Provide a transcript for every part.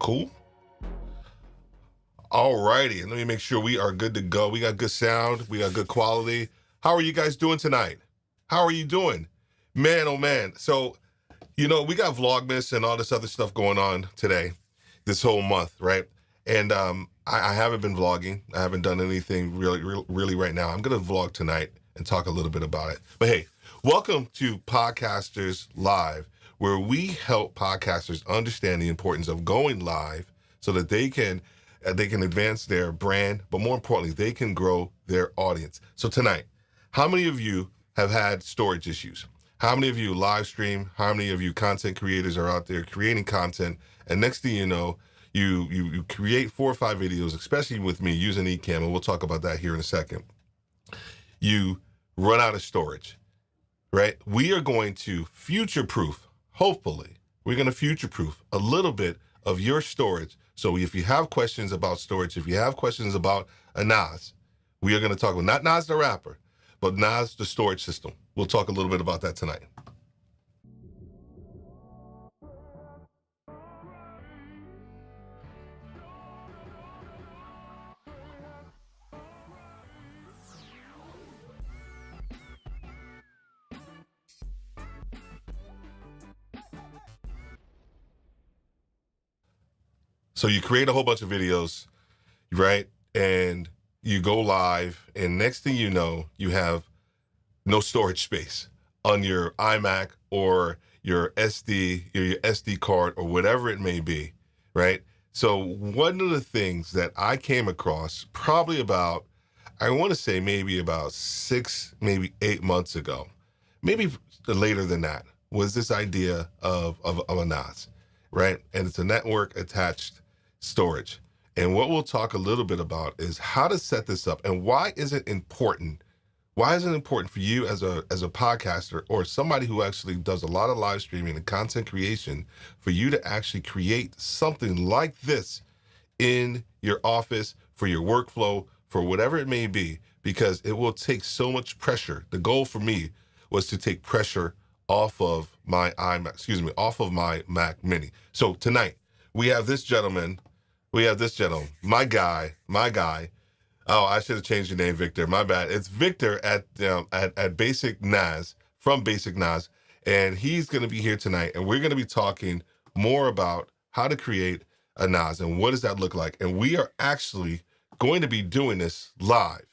Cool. All righty. Let me make sure we are good to go. We got good sound. We got good quality. How are you guys doing tonight? How are you doing? Man, oh man. So, we got Vlogmas and all this other stuff going on today, this whole month, right? And I haven't been vlogging. I haven't done anything really right now. I'm going to vlog tonight and talk a little bit about it. But hey, welcome to Podcasters Live, where we help podcasters understand the importance of going live so that they can advance their brand, but more importantly, they can grow their audience. So tonight, how many of you have had storage issues? How many of you live stream? How many of you content creators are out there creating content? And next thing you know, you create 4 or 5 videos, especially with me using Ecamm, and we'll talk about that here in a second. You run out of storage, right? We are going to future-proof, hopefully, we're going to future-proof a little bit of your storage. So if you have questions about storage, if you have questions about a NAS, we are going to talk about, not NAS the rapper, but NAS the storage system. We'll talk a little bit about that tonight. So you create a whole bunch of videos, right? And you go live, and next thing you know, you have no storage space on your iMac or your SD card or whatever it may be, right? So one of the things that I came across probably about, I want to say maybe about 6, maybe 8 months ago, maybe later than that, was this idea of a NAS, right? And it's a network attached storage. And what we'll talk a little bit about is how to set this up and why is it important? Why is it important for you as a podcaster or somebody who actually does a lot of live streaming and content creation for you to actually create something like this in your office, for your workflow, for whatever it may be, because it will take so much pressure. The goal for me was to take pressure off of my off of my Mac Mini. So tonight we have this gentleman, my guy. Oh, I should have changed your name, Victor. My bad. It's Victor at BasicNAS, from BasicNAS, and he's going to be here tonight, and we're going to be talking more about how to create a NAS and what does that look like. And we are actually going to be doing this live.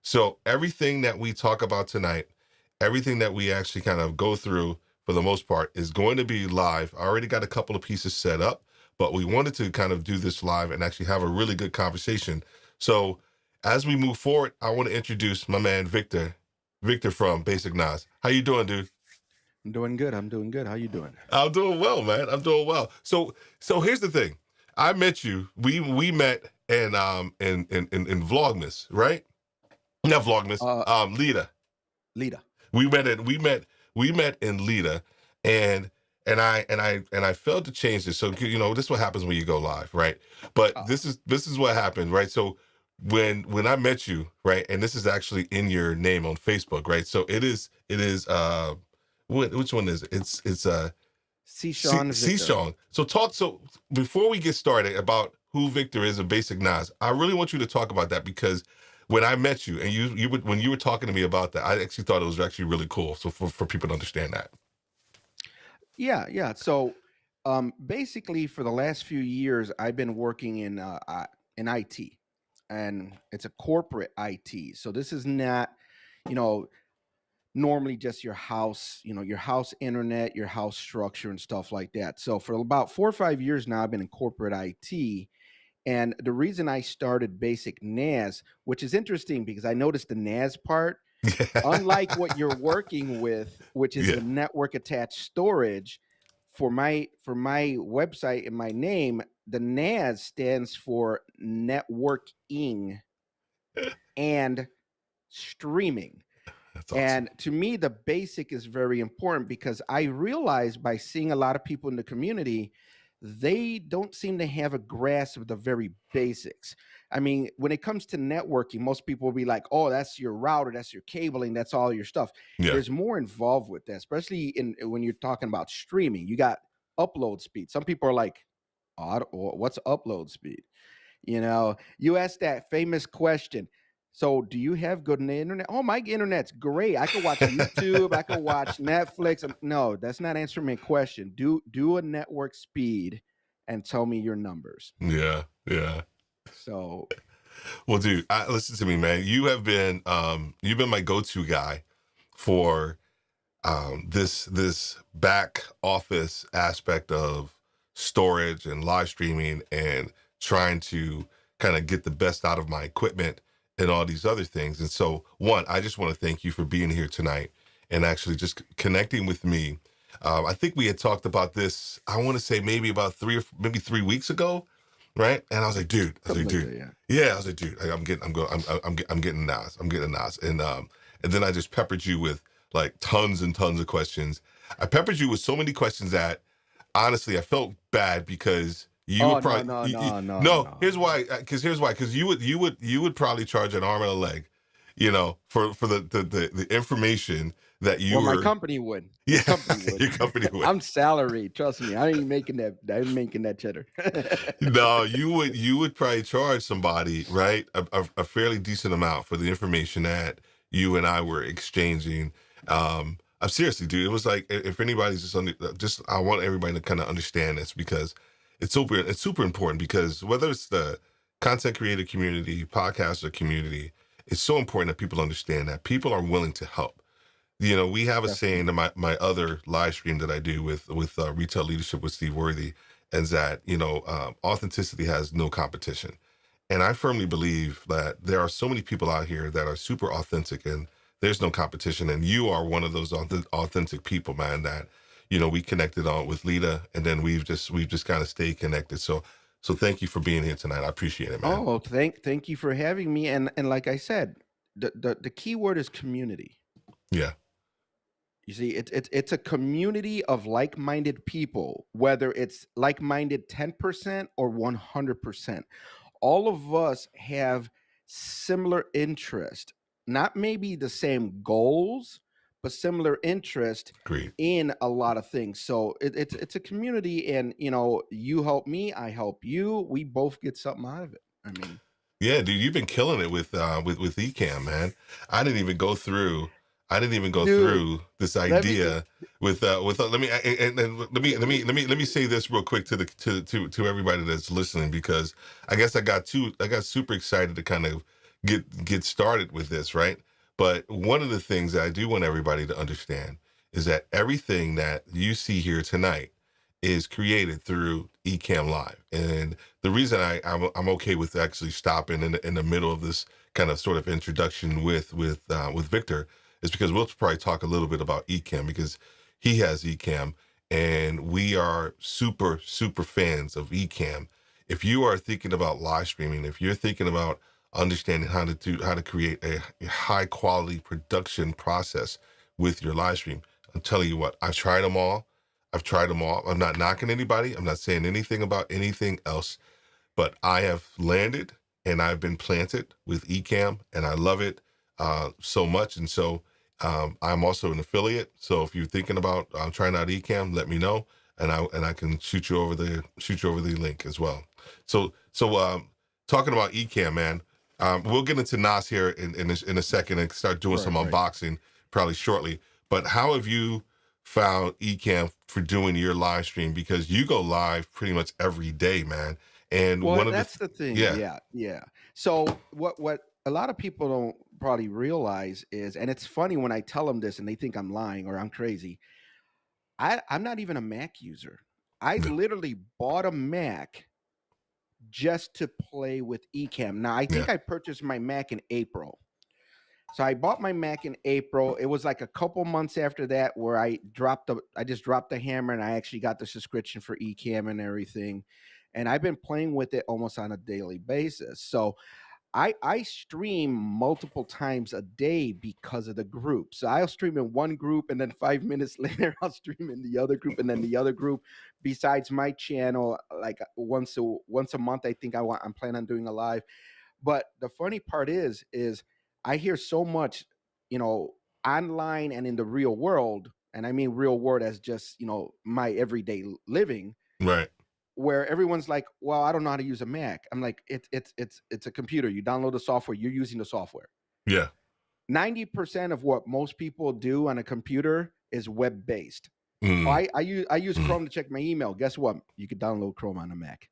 So everything that we talk about tonight, everything that we actually kind of go through for the most part is going to be live. I already got a couple of pieces set up, but we wanted to kind of do this live and actually have a really good conversation. So as we move forward, I want to introduce my man, Victor from BasicNAS. How you doing, dude? I'm doing good. How you doing? I'm doing well, man. I'm doing well. So here's the thing. I met you. We met in Vlogmas, right? Not Vlogmas. Lita. We met in Lita, and I failed to change this. So this is what happens when you go live, right? But this is what happened, right? So when I met you, right, and this is actually in your name on Facebook, right? So it is which one is it? It's C-Sean. So before we get started about who Victor is of BasicNAS, I really want you to talk about that, because when I met you and when you were talking to me about that, I actually thought it was actually really cool. So for people to understand that. Yeah. So basically for the last few years, I've been working in IT, and it's a corporate IT. So this is not, normally just your house, your house internet, your house structure and stuff like that. So for about 4 or 5 years now, I've been in corporate IT. And the reason I started BasicNAS, which is interesting because I noticed the NAS part, unlike what you're working with, which is the network attached storage, for my website and my name, the NAS stands for networking and streaming. Awesome. And to me, the basic is very important, because I realized by seeing a lot of people in the community, they don't seem to have a grasp of the very basics. I mean, when it comes to networking, most people will be like, oh, that's your router, that's your cabling, that's all your stuff. Yeah. There's more involved with that, especially when you're talking about streaming. You got upload speed. Some people are like, What's upload speed? You ask that famous question. So, do you have good internet? Oh, my internet's great. I could watch YouTube. I could watch Netflix. No, that's not answering my question. Do a network speed and tell me your numbers. Yeah, yeah. So, Well, dude, listen to me, man. You've been my go-to guy for this back office aspect of storage and live streaming and trying to kind of get the best out of my equipment and all these other things. And so, one, I just want to thank you for being here tonight and actually just connecting with me. I think we had talked about this, I want to say maybe about maybe 3 weeks ago, right? And I was like, dude, something like that, yeah. yeah, I was like, dude, I'm getting NAS, and then I just peppered you with like tons and tons of questions. I peppered you with so many questions that honestly I felt bad because you Oh, would no, probably no, no, no, no. no, Here's no. why. Here's why. Because you would probably charge an arm and a leg, for the information that you Well, my were. company would. My Yeah, company would. your company would. I'm salary. Trust me. I ain't making that. I'm making that cheddar. No, you would probably charge somebody, right, a fairly decent amount for the information that you and I were exchanging. I'm seriously, dude. It was like if anybody's just I want everybody to kind of understand this because it's super important because whether it's the content creator community, podcaster community, it's so important that people understand that people are willing to help. We have a saying Definitely. in my other live stream that I do with retail leadership with Steve Worthy, and that authenticity has no competition. And I firmly believe that there are so many people out here that are super authentic, and there's no competition. And you are one of those authentic people, man. That we connected on with Lita, and then we've just kind of stayed connected. So thank you for being here tonight. I appreciate it, man. Oh, thank you for having me. And like I said, the key word is community. Yeah, You see, it's a community of like-minded people, whether it's like-minded 10% or 100%. All of us have similar interest, not maybe the same goals, but similar interest great. in a lot of things. So it's a community, and you help me, I help you. We both get something out of it. I mean, Yeah, dude, you've been killing it with Ecamm, man. I didn't even go through. I didn't even go dude, through this let me idea with. Let me and let me say this real quick to everybody that's listening because I got super excited to kind of get started with this, right? But one of the things that I do want everybody to understand is that everything that you see here tonight is created through Ecamm Live, and the reason I'm okay with actually stopping in the middle of this kind of sort of introduction with Victor is because we'll probably talk a little bit about Ecamm because he has Ecamm and we are super fans of Ecamm. If you are thinking about live streaming, if you're thinking about understanding how to create a high quality production process with your live stream, I'm telling you what, I've tried them all. I've tried them all. I'm not knocking anybody. I'm not saying anything about anything else, but I have landed and I've been planted with Ecamm and I love it so much. And so I'm also an affiliate. So if you're thinking about trying out Ecamm, let me know and I can shoot you over the link as well. So talking about Ecamm, man, we'll get into NAS here in a second and start doing right, some right. unboxing probably shortly. But how have you found Ecamm for doing your live stream? Because you go live pretty much every day, man. And Well, one of the that's the thing. yeah, Yeah, yeah. So what a lot of people don't probably realize is, and it's funny when I tell them this and they think I'm lying or I'm crazy. I'm not even a Mac user. I no, literally bought a Mac just to play with Ecamm. Now, I yeah, think I purchased my Mac in April. So I bought my Mac in April. It was like a couple months after that where I just dropped the hammer and I actually got the subscription for Ecamm and everything. And I've been playing with it almost on a daily basis. So I stream multiple times a day because of the group. So I'll stream in one group and then 5 minutes later I'll stream in the other group and then the other group. Besides my channel, like once a month, I think I'm planning on doing a live. But the funny part is I hear so much, you know, online and in the real world, and I mean real world as just my everyday living, right. where everyone's like, well, I don't know how to use a Mac. I'm like, it's a computer. You download the software, you're using the software. Yeah. 90% of what most people do on a computer is web based. Mm. I use Mm. Chrome to check my email. Guess what? You could download Chrome on a Mac.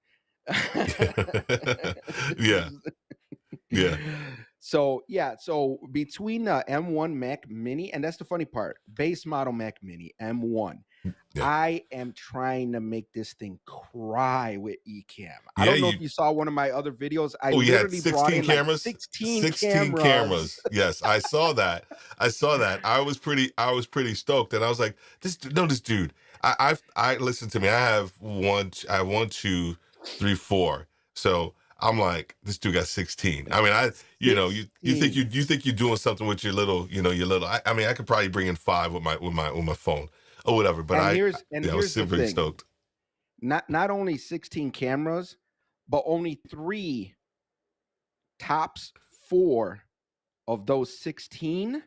Yeah. Yeah. So yeah, so between the M1 Mac Mini, and that's the funny part, base model Mac Mini M1, Yeah. I am trying to make this thing cry with Ecamm. I Yeah. don't know if you saw one of my other videos. I Oh, you had literally brought 16 in like cameras? 16 16 cameras. cameras. Yes, I saw that. I saw that. I was pretty stoked. And I was like, this dude. I listen to me. I have one, two, three, four. So I'm like, this dude got 16. I mean, you think you're doing something with your little, I mean, I could probably bring in 5 with my phone or whatever. But And I was here's the super thing. stoked. Not only 16 cameras, but only 3 tops 4 of those 16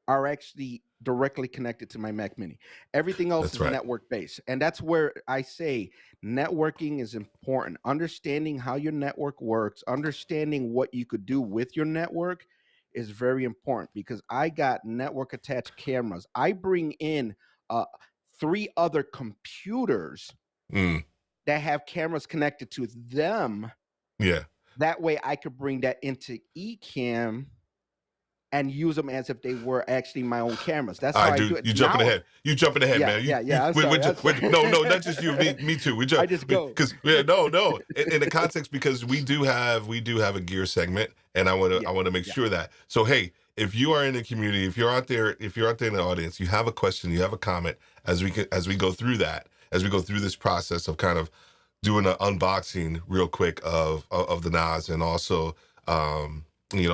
are actually directly connected to my Mac Mini. Everything else That's is right. network based. And that's where I say networking is important. Understanding how your network works, understanding what you could do with your network is very important, because I got network attached cameras. I bring in 3 other computers Mm, that have cameras connected to them. yeah. That way I could bring that into Ecamm and use them as if they were actually my own cameras. That's All how right, I do dude, it you jumping now. ahead. You jumping ahead, Yeah, man. yeah, yeah. I'm sorry. I'm sorry. No, not just you. Me too. We I jump just go. because no. In the context, because we do have a gear segment, and I Yeah, want to make yeah. sure that. So hey, if you are in the community, if you're out there in the audience, you have a question, you have a comment, as we go through that, as we go through this process of kind of doing an unboxing real quick of the NAS, and also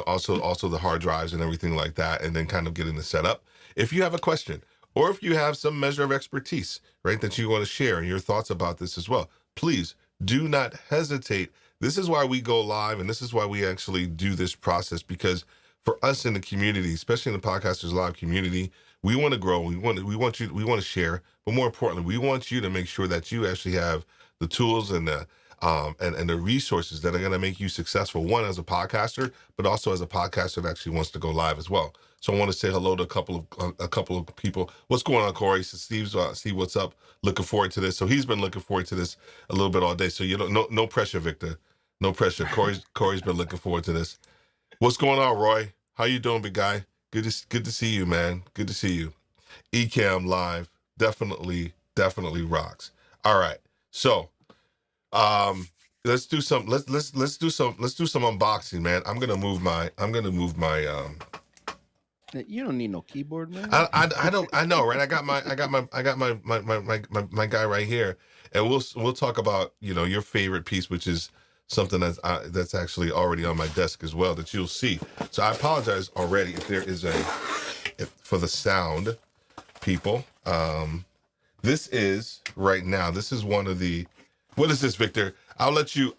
also the hard drives and everything like that, and then kind of getting the setup. If you have a question, or if you have some measure of expertise, right, that you want to share and your thoughts about this as well, please do not hesitate. This is why we go live, and this is why we actually do this process, because for us in the community, especially in the Podcasters Live community, we want to grow. We want to share, but more importantly, we want you to make sure that you actually have the tools and the and the resources that are going to make you successful, one as a podcaster, but also as a podcaster that actually wants to go live as well. So I want to say hello to a couple of people. What's going on, Corey? So Steve, what's up? Looking forward to this. So he's been looking forward to this a little bit all day. So no pressure, Victor. No pressure. Corey's been looking forward to this. What's going on, Roy? How you doing, big guy? Good to see you, man. Good to see you. Ecamm Live definitely rocks. All right, so let's do some unboxing, man. I'm gonna move my You don't need no keyboard, man. I know, right? I got my guy right here, and we'll talk about your favorite piece, which is something that's actually already on my desk as well, that you'll see. So I apologize already if there is for the sound, people. This is right now. This is one of the. What is this, Victor? I'll let you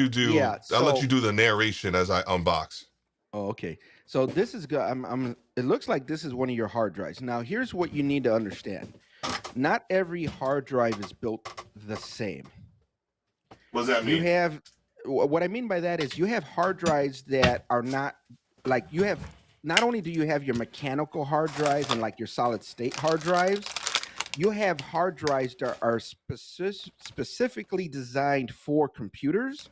do the narration as I unbox. Oh, okay. So this is good. It looks like this is one of your hard drives. Now, here's what you need to understand. Not every hard drive is built the same. What does that mean? What I mean by that is you have hard drives that are not like you have. Not only do you have your mechanical hard drives and like your solid state hard drives, you have hard drives that are specifically designed for computers.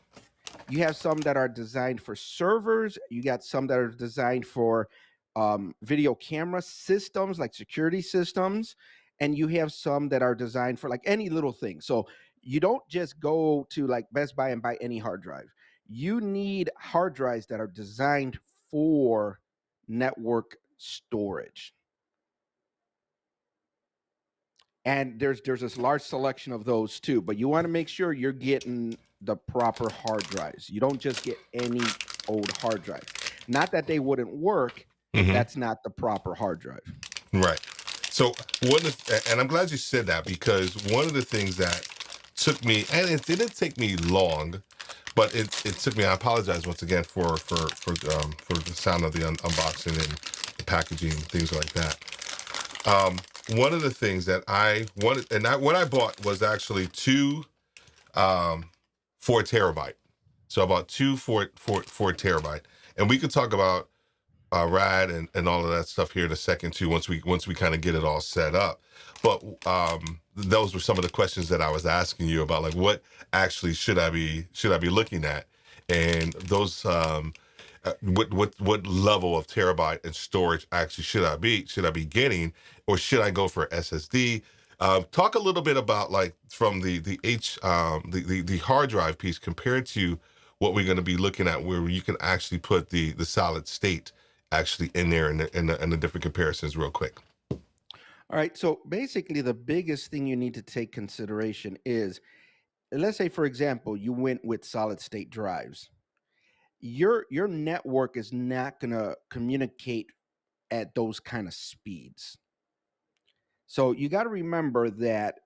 You have some that are designed for servers. You got some that are designed for video camera systems, like security systems. And you have some that are designed for like any little thing. So you don't just go to like Best Buy and buy any hard drive. You need hard drives that are designed for network storage. And there's this large selection of those too, but you want to make sure you're getting the proper hard drives. You don't just get any old hard drive. Not that they wouldn't work. Mm-hmm. That's not the proper hard drive. Right. So and I'm glad you said that, because one of the things that took me, and it didn't take me long, but it took me. I apologize once again for the sound of the unboxing and the packaging, things like that. One of the things that I wanted, and what I bought was actually two um, 4 terabyte. So about two 4 terabyte, and we could talk about RAD and all of that stuff here in a second too. Once we kind of get it all set up, but those were some of the questions that I was asking you about, like what actually should I be looking at, and those what level of terabyte and storage actually should I be getting, or should I go for SSD? Talk a little bit about, like, from the hard drive piece compared to what we're going to be looking at, where you can actually put the solid state actually in there, and the different comparisons real quick. All right. So basically, the biggest thing you need to take consideration is, let's say, for example, you went with solid state drives. Your network is not going to communicate at those kind of speeds. So you got to remember that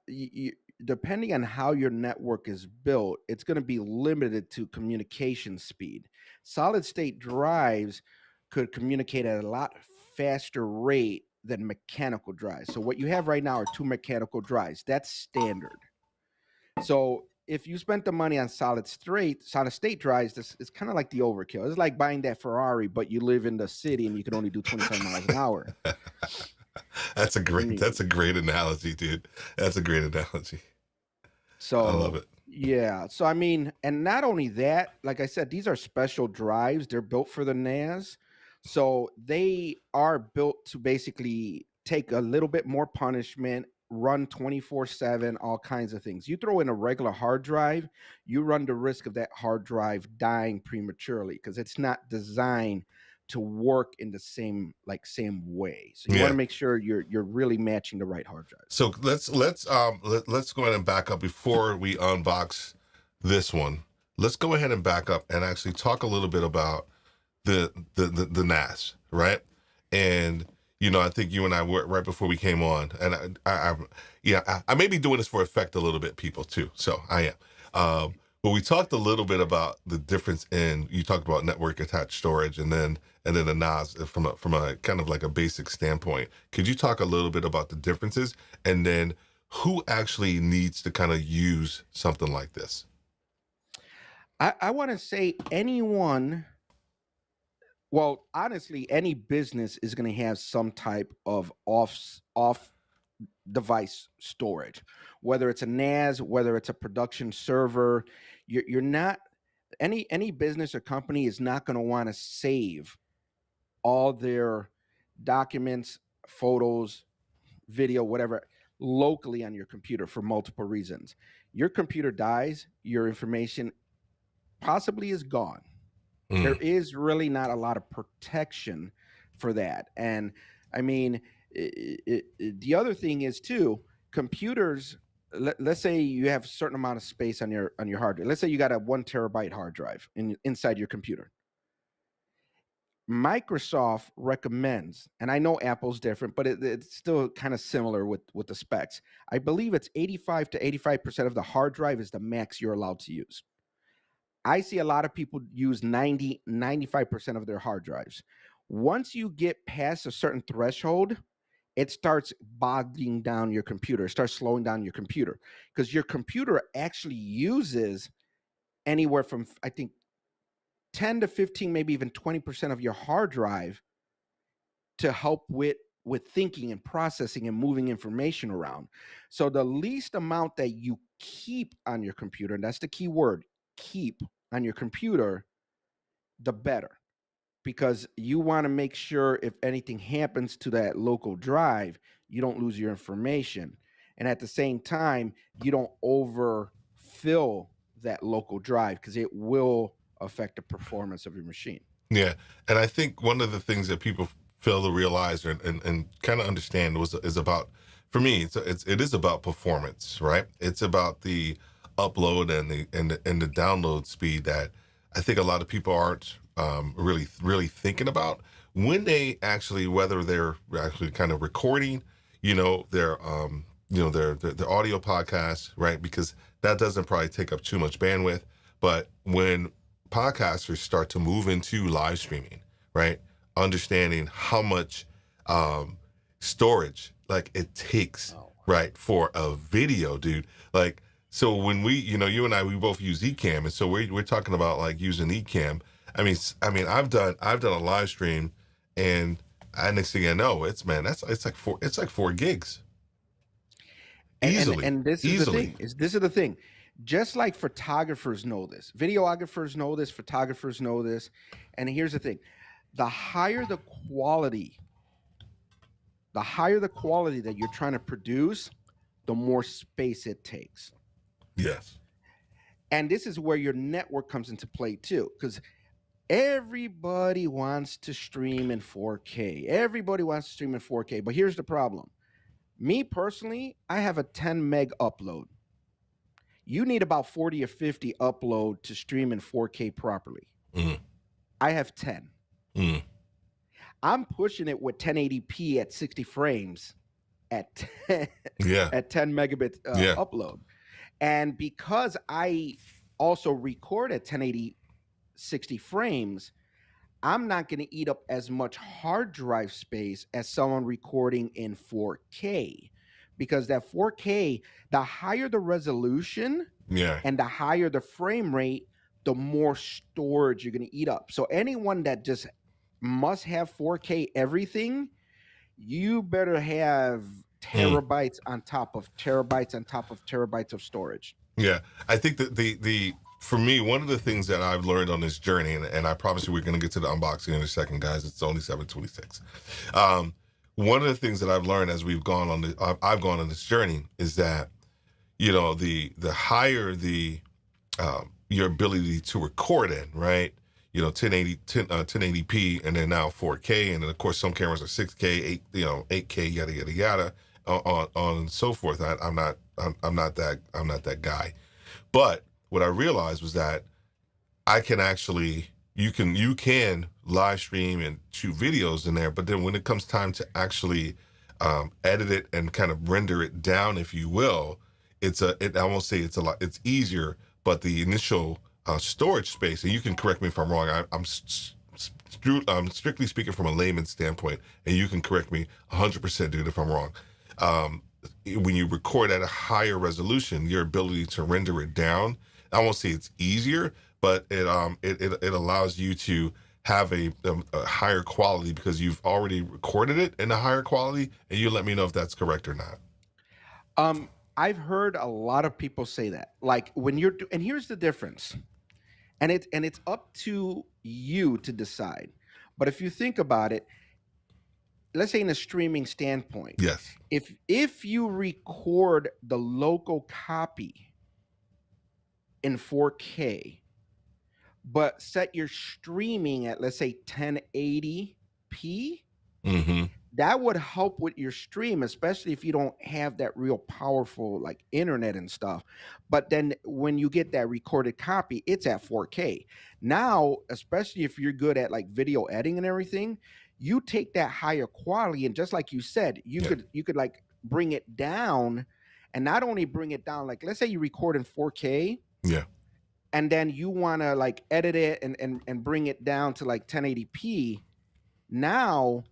depending on how your network is built, it's going to be limited to communication speed. Solid state drives could communicate at a lot faster rate than mechanical drives. So what you have right now are two mechanical drives. That's standard. So if you spent the money on solid state drives, this is kind of like the overkill. It's like buying that Ferrari, but you live in the city and you can only do 25 miles an hour. I That's mean, a great analogy, dude. That's a great analogy. I love so it. yeah. So I mean, and not only that, like I said, these are special drives. They're built for the NAS. So they are built to basically take a little bit more punishment, run 24/7, all kinds of things. You throw in a regular hard drive, you run the risk of that hard drive dying prematurely because it's not designed to work in the same way. So you want to Yeah. make sure you're really matching the right hard drive. So let's go ahead and back up before we unbox this one. Let's go ahead and back up and actually talk a little bit about the NAS, right? And I think you and I were right before we came on, and I may be doing this for effect a little bit, people too. So I am. But we talked a little bit about the difference in, you talked about network attached storage, and then the NAS from a kind of like a basic standpoint. Could you talk a little bit about the differences, and then who actually needs to kind of use something like this? I want to say anyone, well, honestly, any business is going to have some type of off device storage, whether it's a NAS, whether it's a production server. You're not, any business or company is not going to want to save all their documents, photos, video, whatever, locally on your computer for multiple reasons. Your computer dies, your information possibly is gone. There Mm, is really not a lot of protection for that. And I mean, the other thing is too, computers. Let's say you have a certain amount of space on your hard drive. Let's say you got a 1 terabyte hard drive inside your computer. Microsoft recommends, and I know Apple's different, but it's still kind of similar with the specs. I believe it's 85 to 85% of the hard drive is the max you're allowed to use. I see a lot of people use 90, 95% of their hard drives. Once you get past a certain threshold, it starts bogging down your computer, it starts slowing down your computer because your computer actually uses anywhere from, I think, 10 to 15, maybe even 20% of your hard drive to help with thinking and processing and moving information around. So the least amount that you keep on your computer, and that's the key word, keep on your computer, the better, because you want to make sure if anything happens to that local drive, you don't lose your information. And at the same time, you don't overfill that local drive because it will affect the performance of your machine. yeah, and I think one of the things that people fail to realize, and kind of understand, is about, for me, it is about performance, right? It's about the upload and the download speed that I think a lot of people aren't really thinking about when they actually, whether they're actually kind of recording, their audio podcasts, right? Because that doesn't probably take up too much bandwidth. But when podcasters start to move into live streaming, right? Understanding how much storage like it takes, Oh, right, for a video, dude. Like, So when we, you and I, we both use Ecamm, and so we're talking about like using Ecamm. I mean, I've done a live stream, and next thing I know, it's like 4 gigs easily, And this is the easily. thing. This is the thing. Just like photographers know this, videographers know this, photographers know this. And here's the thing. The higher the quality, that you're trying to produce, the more space it takes. Yes. And this is where your network comes into play too, because everybody wants to stream in 4K. Everybody wants to stream in 4K. But here's the problem. Me personally, I have a 10 meg upload. You need about 40 or 50 upload to stream in 4K properly. Mm. I have 10. Mm. I'm pushing it with 1080p at 60 frames at 10, Yeah. at 10 megabits Yeah. upload. And because I also record at 1080 60 frames, I'm not going to eat up as much hard drive space as someone recording in 4K, because that 4K, the higher the resolution Yeah. and the higher the frame rate, the more storage you're going to eat up. So anyone that just must have 4K everything, you better have terabytes on top of terabytes on top of terabytes of storage. Yeah, I think that the for me, one of the things that I've learned on this journey, and I promise you we're going to get to the unboxing in a second, guys. It's only 7:26. One of the things that I've learned as we've gone on I've gone on this journey is that the higher the your ability to record in, right? 1080p, and then now 4K, and then of course some cameras are 6K, 8K, yada yada yada, on and so forth. I'm not that guy. But what I realized was that I can actually you can live stream and shoot videos in there, but then when it comes time to actually edit it and kind of render it down, if you will, I won't say it's easier, but the initial storage space, and you can correct me if I'm wrong. I'm strictly speaking from a layman's standpoint, and you can correct me 100%, dude, if I'm wrong. When you record at a higher resolution, your ability to render it down, I won't say it's easier, but it allows you to have a higher quality because you've already recorded it in a higher quality, and you let me know if that's correct or not. I've heard a lot of people say that. Like when and here's the difference. And it's up to you to decide. But if you think about it, let's say in a streaming standpoint, Yes. If you record the local copy in 4K, but set your streaming at, let's say, 1080p, Mm-hmm. that would help with your stream, especially if you don't have that real powerful like internet and stuff. But then when you get that recorded copy, it's at 4K. Now, especially if you're good at like video editing and everything, you take that higher quality, and just like you said, you could like bring it down, and not only bring it down, like let's say you record in 4K. Yeah. And then you want to like edit it and bring it down to like 1080p. Now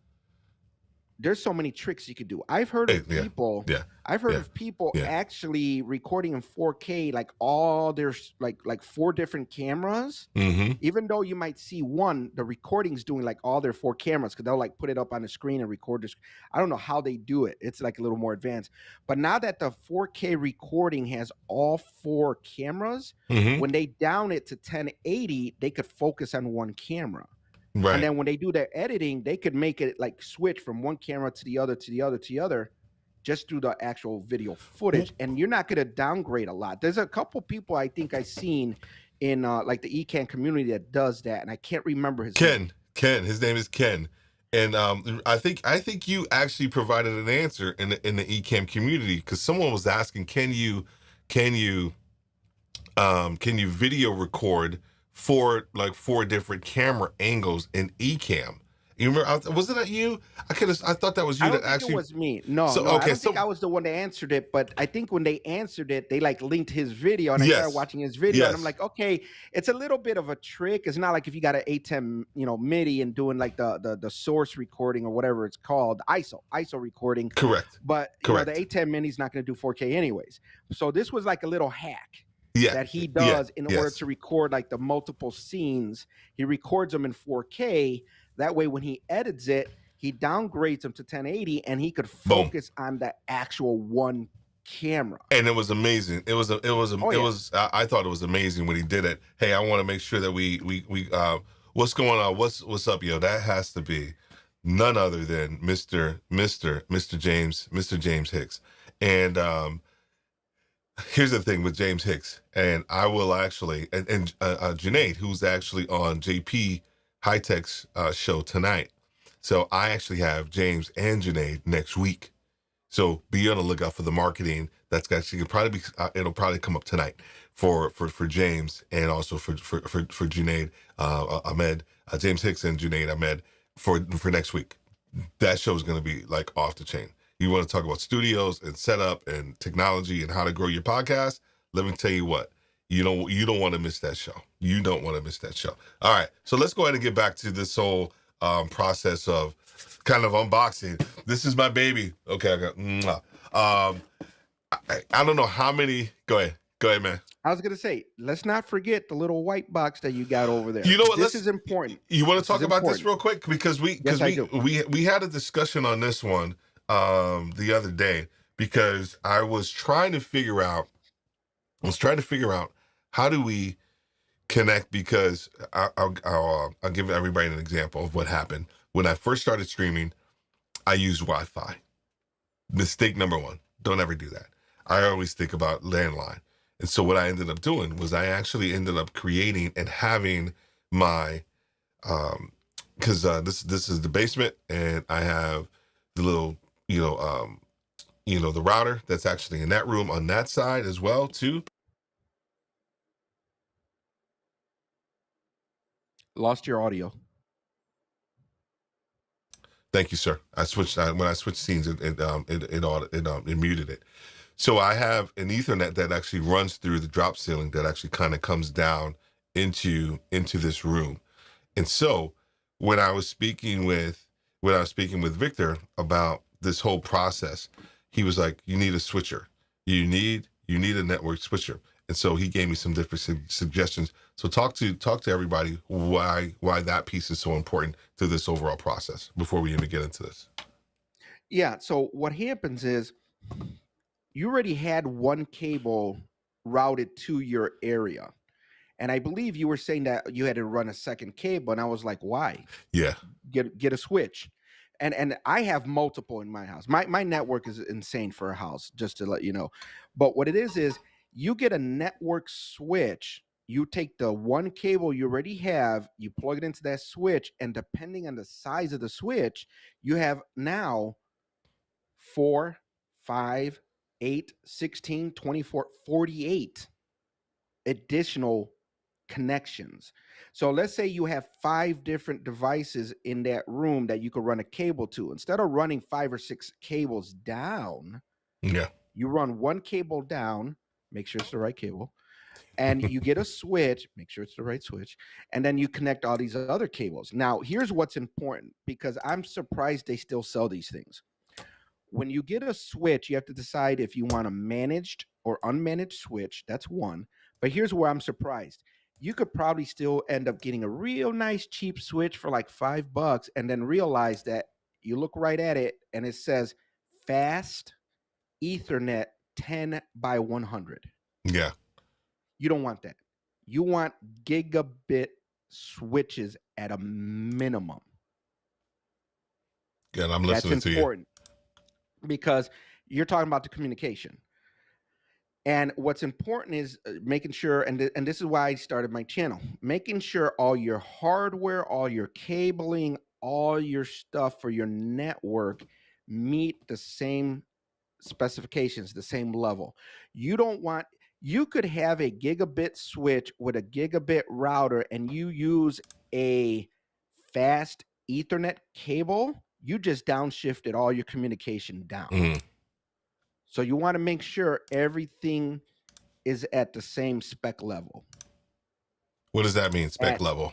there's so many tricks you could do. I've heard of people. Yeah. I've heard of people actually recording in 4K, like all their like 4 different cameras. Mm-hmm. Even though you might see one, the recording's doing like all their 4 cameras, because they'll like put it up on the screen and record this. I don't know how they do it. It's like a little more advanced. But now that the 4K recording has all 4 cameras, Mm-hmm. when they down it to 1080, they could focus on one camera. Right. And then when they do their editing, they could make it like switch from one camera to the other, to the other, to the other, just through the actual video footage. And you're not going to downgrade a lot. There's a couple people I think I've seen in like the Ecamm community that does that, and I can't remember his name. Ken. His name is Ken. And I think you actually provided an answer in the Ecamm community, because someone was asking, can you video record 4 different camera angles in Ecamm? You remember? Wasn't that you? I thought that was I you that don't think it actually. was me. No, So no, I okay, don't think so I was the one that answered it, but I think when they answered it, they like linked his video and I started yes, watching his video and I'm yes, like, okay, it's a little bit of a trick. It's not like if you got an A10, MIDI and doing like the source recording or whatever it's called, ISO recording, correct, but the correct. A10 mini is not going to do 4K anyways. So this was like a little hack Yeah, that he yeah, does in order yes. to record like the multiple scenes. He records them in 4K. That way, when he edits it, he downgrades them to 1080 and he could Boom. focus on the actual one camera. And it was amazing. Oh yeah. I thought it was amazing when he did it. Hey, I want to make sure that we what's going on? What's up, yo? That has to be none other than Mr. James Hicks. And here's the thing with James Hicks, and I will actually and Junaid, who's actually on JP High Tech's show tonight. So I actually have James and Junaid next week. So be on the lookout for the marketing. That's actually probably be, it'll probably come up tonight for James and also for Junaid Ahmed, James Hicks and Junaid Ahmed for next week. That show is going to be like off the chain. You want to talk about studios and setup and technology and how to grow your podcast? Let me tell you what. You don't want to miss that show. You don't want to miss that show. All right, so let's go ahead and get back to this whole process of kind of unboxing. This is my baby. Okay, I got. I don't know how many. Go ahead, man. I was gonna say, let's not forget the little white box that you got over there. You know what? This is important. You want to This talk is about this important. real quick because Yes, I do. we had a discussion on this one the other day because I was trying to figure out how do we connect because I'll give everybody an example of what happened when I first started streaming. I used Wi-Fi. Mistake number one. Don't ever do that. I always think about landline. And so what I ended up doing was I actually ended up creating and having my because this is the basement and I have the little the router that's actually in that room on that side as well too. Lost your audio. Thank you, sir. When I switched scenes, it muted it. So I have an Ethernet that actually runs through the drop ceiling that actually kind of comes down into this room. And so when I was speaking with Victor about this whole process, he was like, "You need a switcher. You need a network switcher." And so he gave me some different suggestions. So talk to everybody why that piece is so important to this overall process before we even get into this. Yeah. So what happens is you already had one cable routed to your area. And I believe you were saying that you had to run a second cable. And I was like, why? Yeah. Get a switch. And I have multiple in my house. My network is insane for a house, just to let you know. But what it is you get a network switch. You take the one cable you already have, you plug it into that switch, and depending on the size of the switch, you have now 4, 5, 8, 16, 24, 48 additional connections. So let's say you have 5 different devices in that room that you could run a cable to. Instead of running 5 or 6 cables down, Yeah. you run one cable down, make sure it's the right cable, and you get a switch, make sure it's the right switch, and then you connect all these other cables. Now, here's what's important because I'm surprised they still sell these things. When you get a switch, you have to decide if you want a managed or unmanaged switch. That's one. But here's where I'm surprised. You could probably still end up getting a real nice cheap switch for like $5 and then realize that you look right at it and it says fast Ethernet 10 by 100. Yeah. You don't want that. You want gigabit switches at a minimum. Yeah, I'm listening That's important because you're talking about the communication. And what's important is making sure, and this is why I started my channel, making sure all your hardware, all your cabling, all your stuff for your network meet the same specifications, the same level. You could have a gigabit switch with a gigabit router and you use a fast Ethernet cable, you just downshifted all your communication down. Mm. So you want to make sure everything is at the same spec level. What does that mean, spec And level?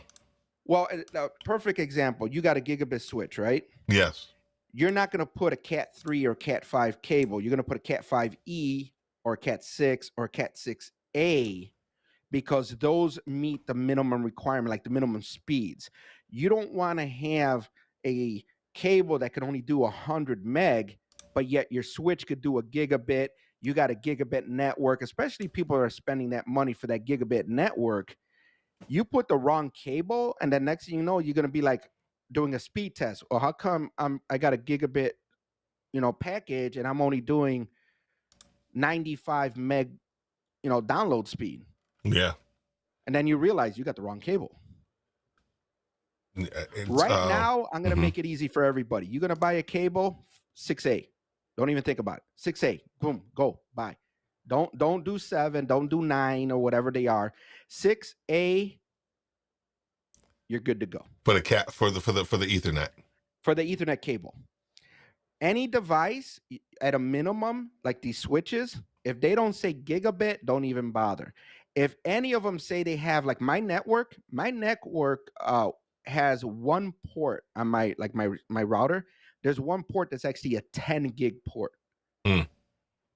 well, a perfect example, you got a gigabit switch, right? Yes. You're not going to put a Cat 3 or Cat 5 cable. You're going to put a Cat 5e or Cat 6 or Cat 6a because those meet the minimum requirement, like the minimum speeds. You don't want to have a cable that can only do 100 meg, but yet your switch could do a gigabit. You got a gigabit network, especially people are spending that money for that gigabit network. You put the wrong cable, and then next thing you know, you're going to be like doing a speed test. Or how come I got a gigabit, package, and I'm only doing 95 meg, download speed? Yeah. And then you realize you got the wrong cable. Right now, I'm going to make it easy for everybody. You're going to buy a cable, 6A. Don't even think about it. 6A, boom, go, buy. Don't do 7, don't do 9 or whatever they are. 6A, you're good to go. For the Ethernet. For the Ethernet cable. Any device at a minimum, like these switches, if they don't say gigabit, don't even bother. If any of them say they have, like my network has one port on my router. There's one port that's actually a 10 gig port.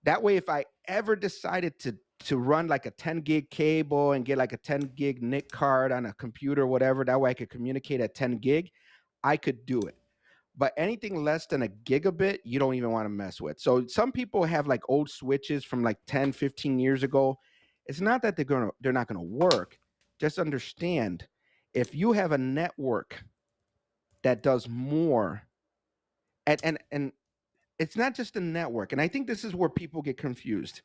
That way, if I ever decided to run like a 10 gig cable and get like a 10 gig NIC card on a computer or whatever, that way I could communicate at 10 gig, I could do it. But anything less than a gigabit, you don't even want to mess with. So some people have like old switches from like 10, 15 years ago. It's not that they're not going to work. Just understand, if you have a network that does more, and it's not just a network, and I think this is where people get confused.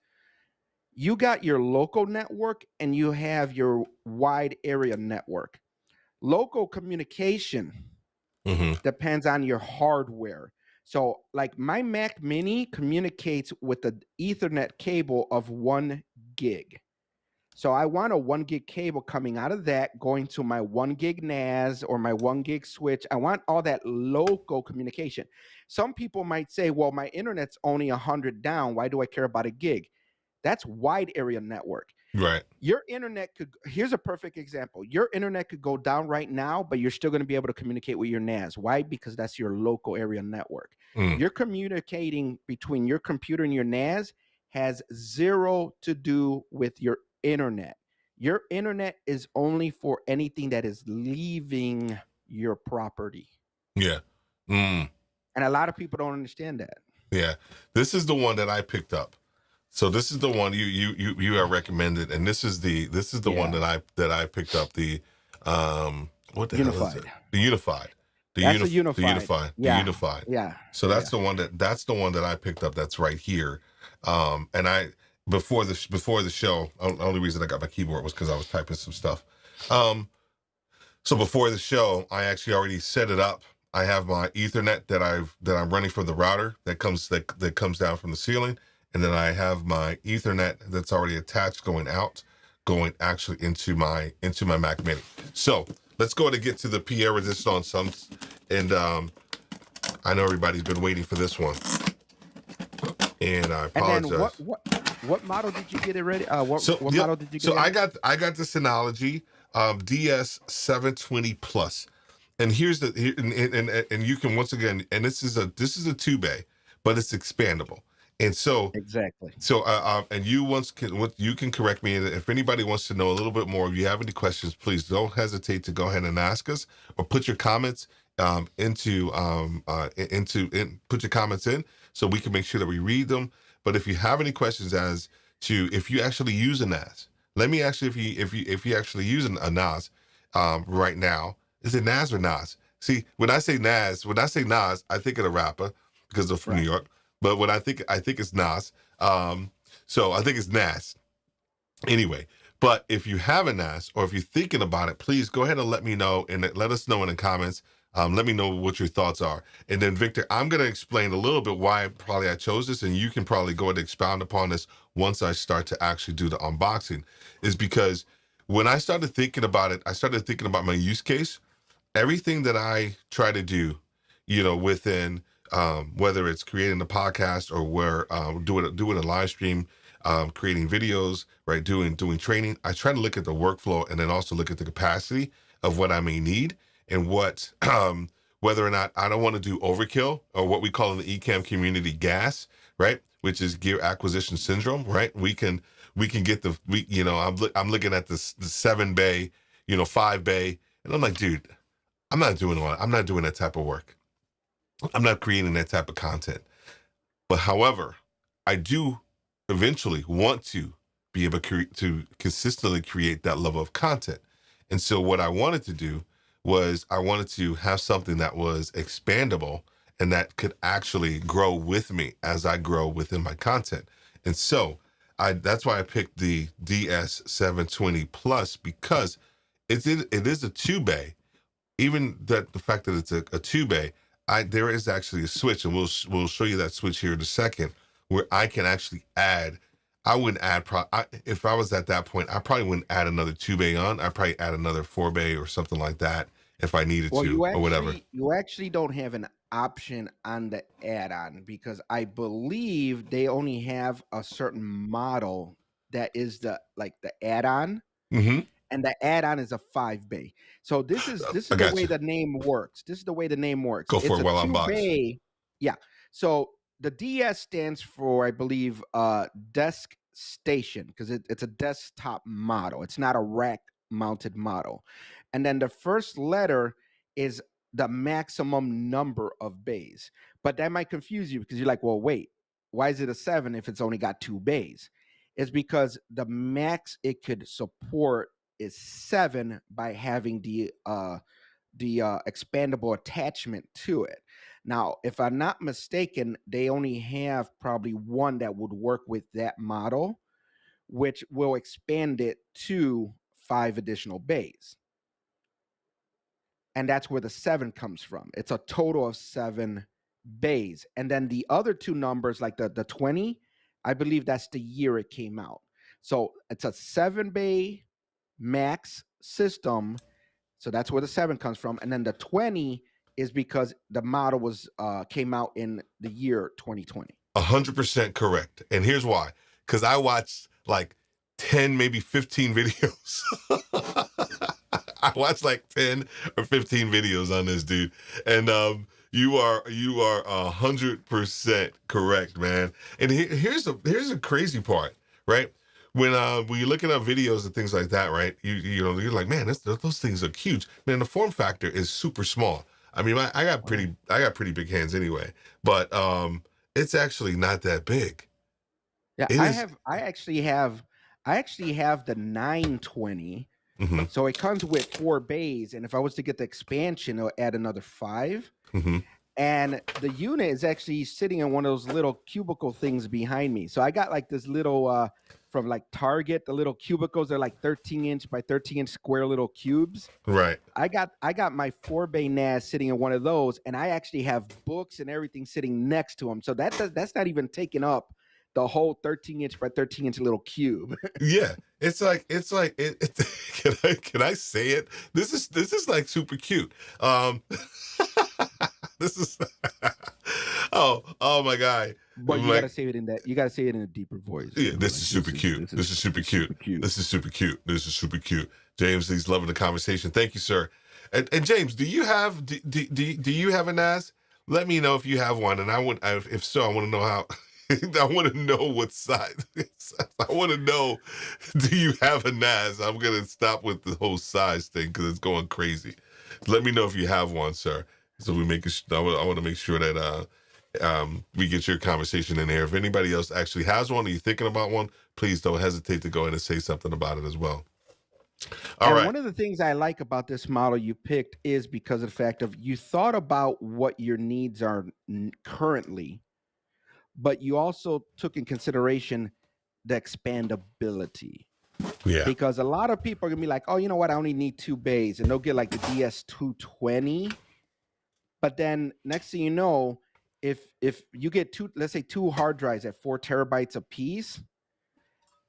You got your local network and you have your wide area network. Local communication depends on your hardware. So like my Mac Mini communicates with the Ethernet cable of 1 gig. So I want a 1 gig cable coming out of that, going to my 1 gig NAS or my 1 gig switch. I want all that local communication. Some people might say, well, my internet's only 100 down. Why do I care about a gig? That's wide area network. Right. Your internet here's a perfect example. Your internet could go down right now, but you're still going to be able to communicate with your NAS. Why? Because that's your local area network. You're communicating between your computer and your NAS has zero to do with your internet. Your internet is only for anything that is leaving your property. Yeah. And a lot of people don't understand that. Yeah. This is the one that I picked up. So this is the one you are recommended, and this is the one that I picked up. The what the hell is it? The Unified. That's a Unified. The Unified. Yeah. So that's the one that I picked up. That's right here. And I before the show, the only reason I got my keyboard was because I was typing some stuff. So before the show, I actually already set it up. I have my Ethernet that I'm running from the router that comes down from the ceiling. And then I have my Ethernet that's already attached going actually into my Mac Mini. So let's go ahead and get to the Pierre Resistance. And I know everybody's been waiting for this one. And I apologize. And then what model did you get it ready? What model did you get? So I got the Synology DS720 Plus. And here's and you can, once again, and this is a 2-bay, but it's expandable. And so exactly. So and you can correct me. And if anybody wants to know a little bit more, if you have any questions, please don't hesitate to go ahead and ask us, or put your comments put your comments in, so we can make sure that we read them. But if you have any questions as to if you actually use a NAS, let me ask you if you actually use a NAS right now. Is it NAS or NAS? See, when I say NAS, I think of a rapper because I'm from New York. But when I think it's NAS. So I think it's NAS. Anyway, but if you have a NAS, or if you're thinking about it, please go ahead and let me know, and let us know in the comments. Let me know what your thoughts are. And then, Victor, I'm going to explain a little bit why I chose this, and you can probably go ahead and expound upon this once I start to actually do the unboxing. Is because when I started thinking about it, I started thinking about my use case. everything that I try to do, within whether it's creating a podcast or where doing a live stream, creating videos, right, doing training, I try to look at the workflow and then also look at the capacity of what I may need and what whether or not I don't want to do overkill or what we call in the eCam community gas, right, which is gear acquisition syndrome, right? We can get I'm looking at the 7 bay, 5 bay, and I'm like, dude, I'm not doing that type of work. I'm not creating that type of content. But however, I do eventually want to be able to consistently create that level of content. And so what I wanted to do was I wanted to have something that was expandable and that could actually grow with me as I grow within my content. And so that's why I picked the DS720 Plus, because it is a 2 bay. Even that the fact that it's a 2 bay, there is actually a switch, and we'll show you that switch here in a second, where I can actually add. I wouldn't add if I was at that point, I probably wouldn't add another 2 bay on. I'd probably add another 4 bay or something like that if I needed Well, to or whatever. you actually don't have an option on the add-on, because I believe they only have a certain model that is the add-on, Mm-hmm. and the add-on is a 5 bay. So this is I the got way you. the name works. This is the way the name works. Go for It's it a while I'm two boxed. bay. Yeah. So the DS stands for, I believe, desk station, because it's a desktop model. It's not a rack mounted model. And then the first letter is the maximum number of bays. But that might confuse you, because you're like, well, wait, why is it a 7 if it's only got 2 bays? It's because the max it could support is 7 by having the expandable attachment to it. Now, if I'm not mistaken, they only have probably one that would work with that model, which will expand it to 5 additional bays. And that's where the 7 comes from. It's a total of 7 bays. And then the other two numbers, like the 20, I believe that's the year it came out. So it's a 7 bay max system. So that's where the 7 comes from. And then the 20 is because the model was came out in the year 2020. 100% correct. And here's why. Because I watched like 10, maybe 15 videos. I watched like 10 or 15 videos on this dude. And you are 100% correct, man. And here's a crazy part, right? When you're looking at videos and things like that, right? You're like, man, those things are huge. Man, the form factor is super small. I mean, I got pretty big hands anyway, but it's actually not that big. Yeah, It is. I actually have the 920. Mm-hmm, So it comes with 4 bays, and if I was to get the expansion, it'll add another 5. mm-hmm. And the unit is actually sitting in one of those little cubicle things behind me. So I got like this little from like Target, the little cubicles. They're like 13-inch by 13-inch square little cubes. Right. I got my 4 bay NAS sitting in one of those, and I actually have books and everything sitting next to them. So that's not even taking up the whole 13-inch by 13-inch little cube. Yeah. It's like can I say it? This is like super cute. This is oh my God. But you Like, gotta say it in that. You gotta say it in a deeper voice. yeah, You know, this like, is super cute. This is super cute. This is super cute. This is super cute. James, he's loving the conversation. Thank you, sir. And James, do you have a NAS? Let me know if you have one, and if so, I want to know how. I want to know what size. I want to know, do you have a NAS? I'm gonna stop with the whole size thing because it's going crazy. Let me know if you have one, sir. So we make it. I want to make sure that we get your conversation in there. If anybody else actually has one or you're thinking about one, please don't hesitate to go in and say something about it as well. All And right. one of the things I like about this model you picked is because of the fact of you thought about what your needs are currently, but you also took in consideration the expandability. Yeah. Because a lot of people are gonna be like, oh, you know what? I only need 2 bays, and they'll get like the DS220. But then next thing you know, if you get let's say 2 hard drives at 4 terabytes a piece,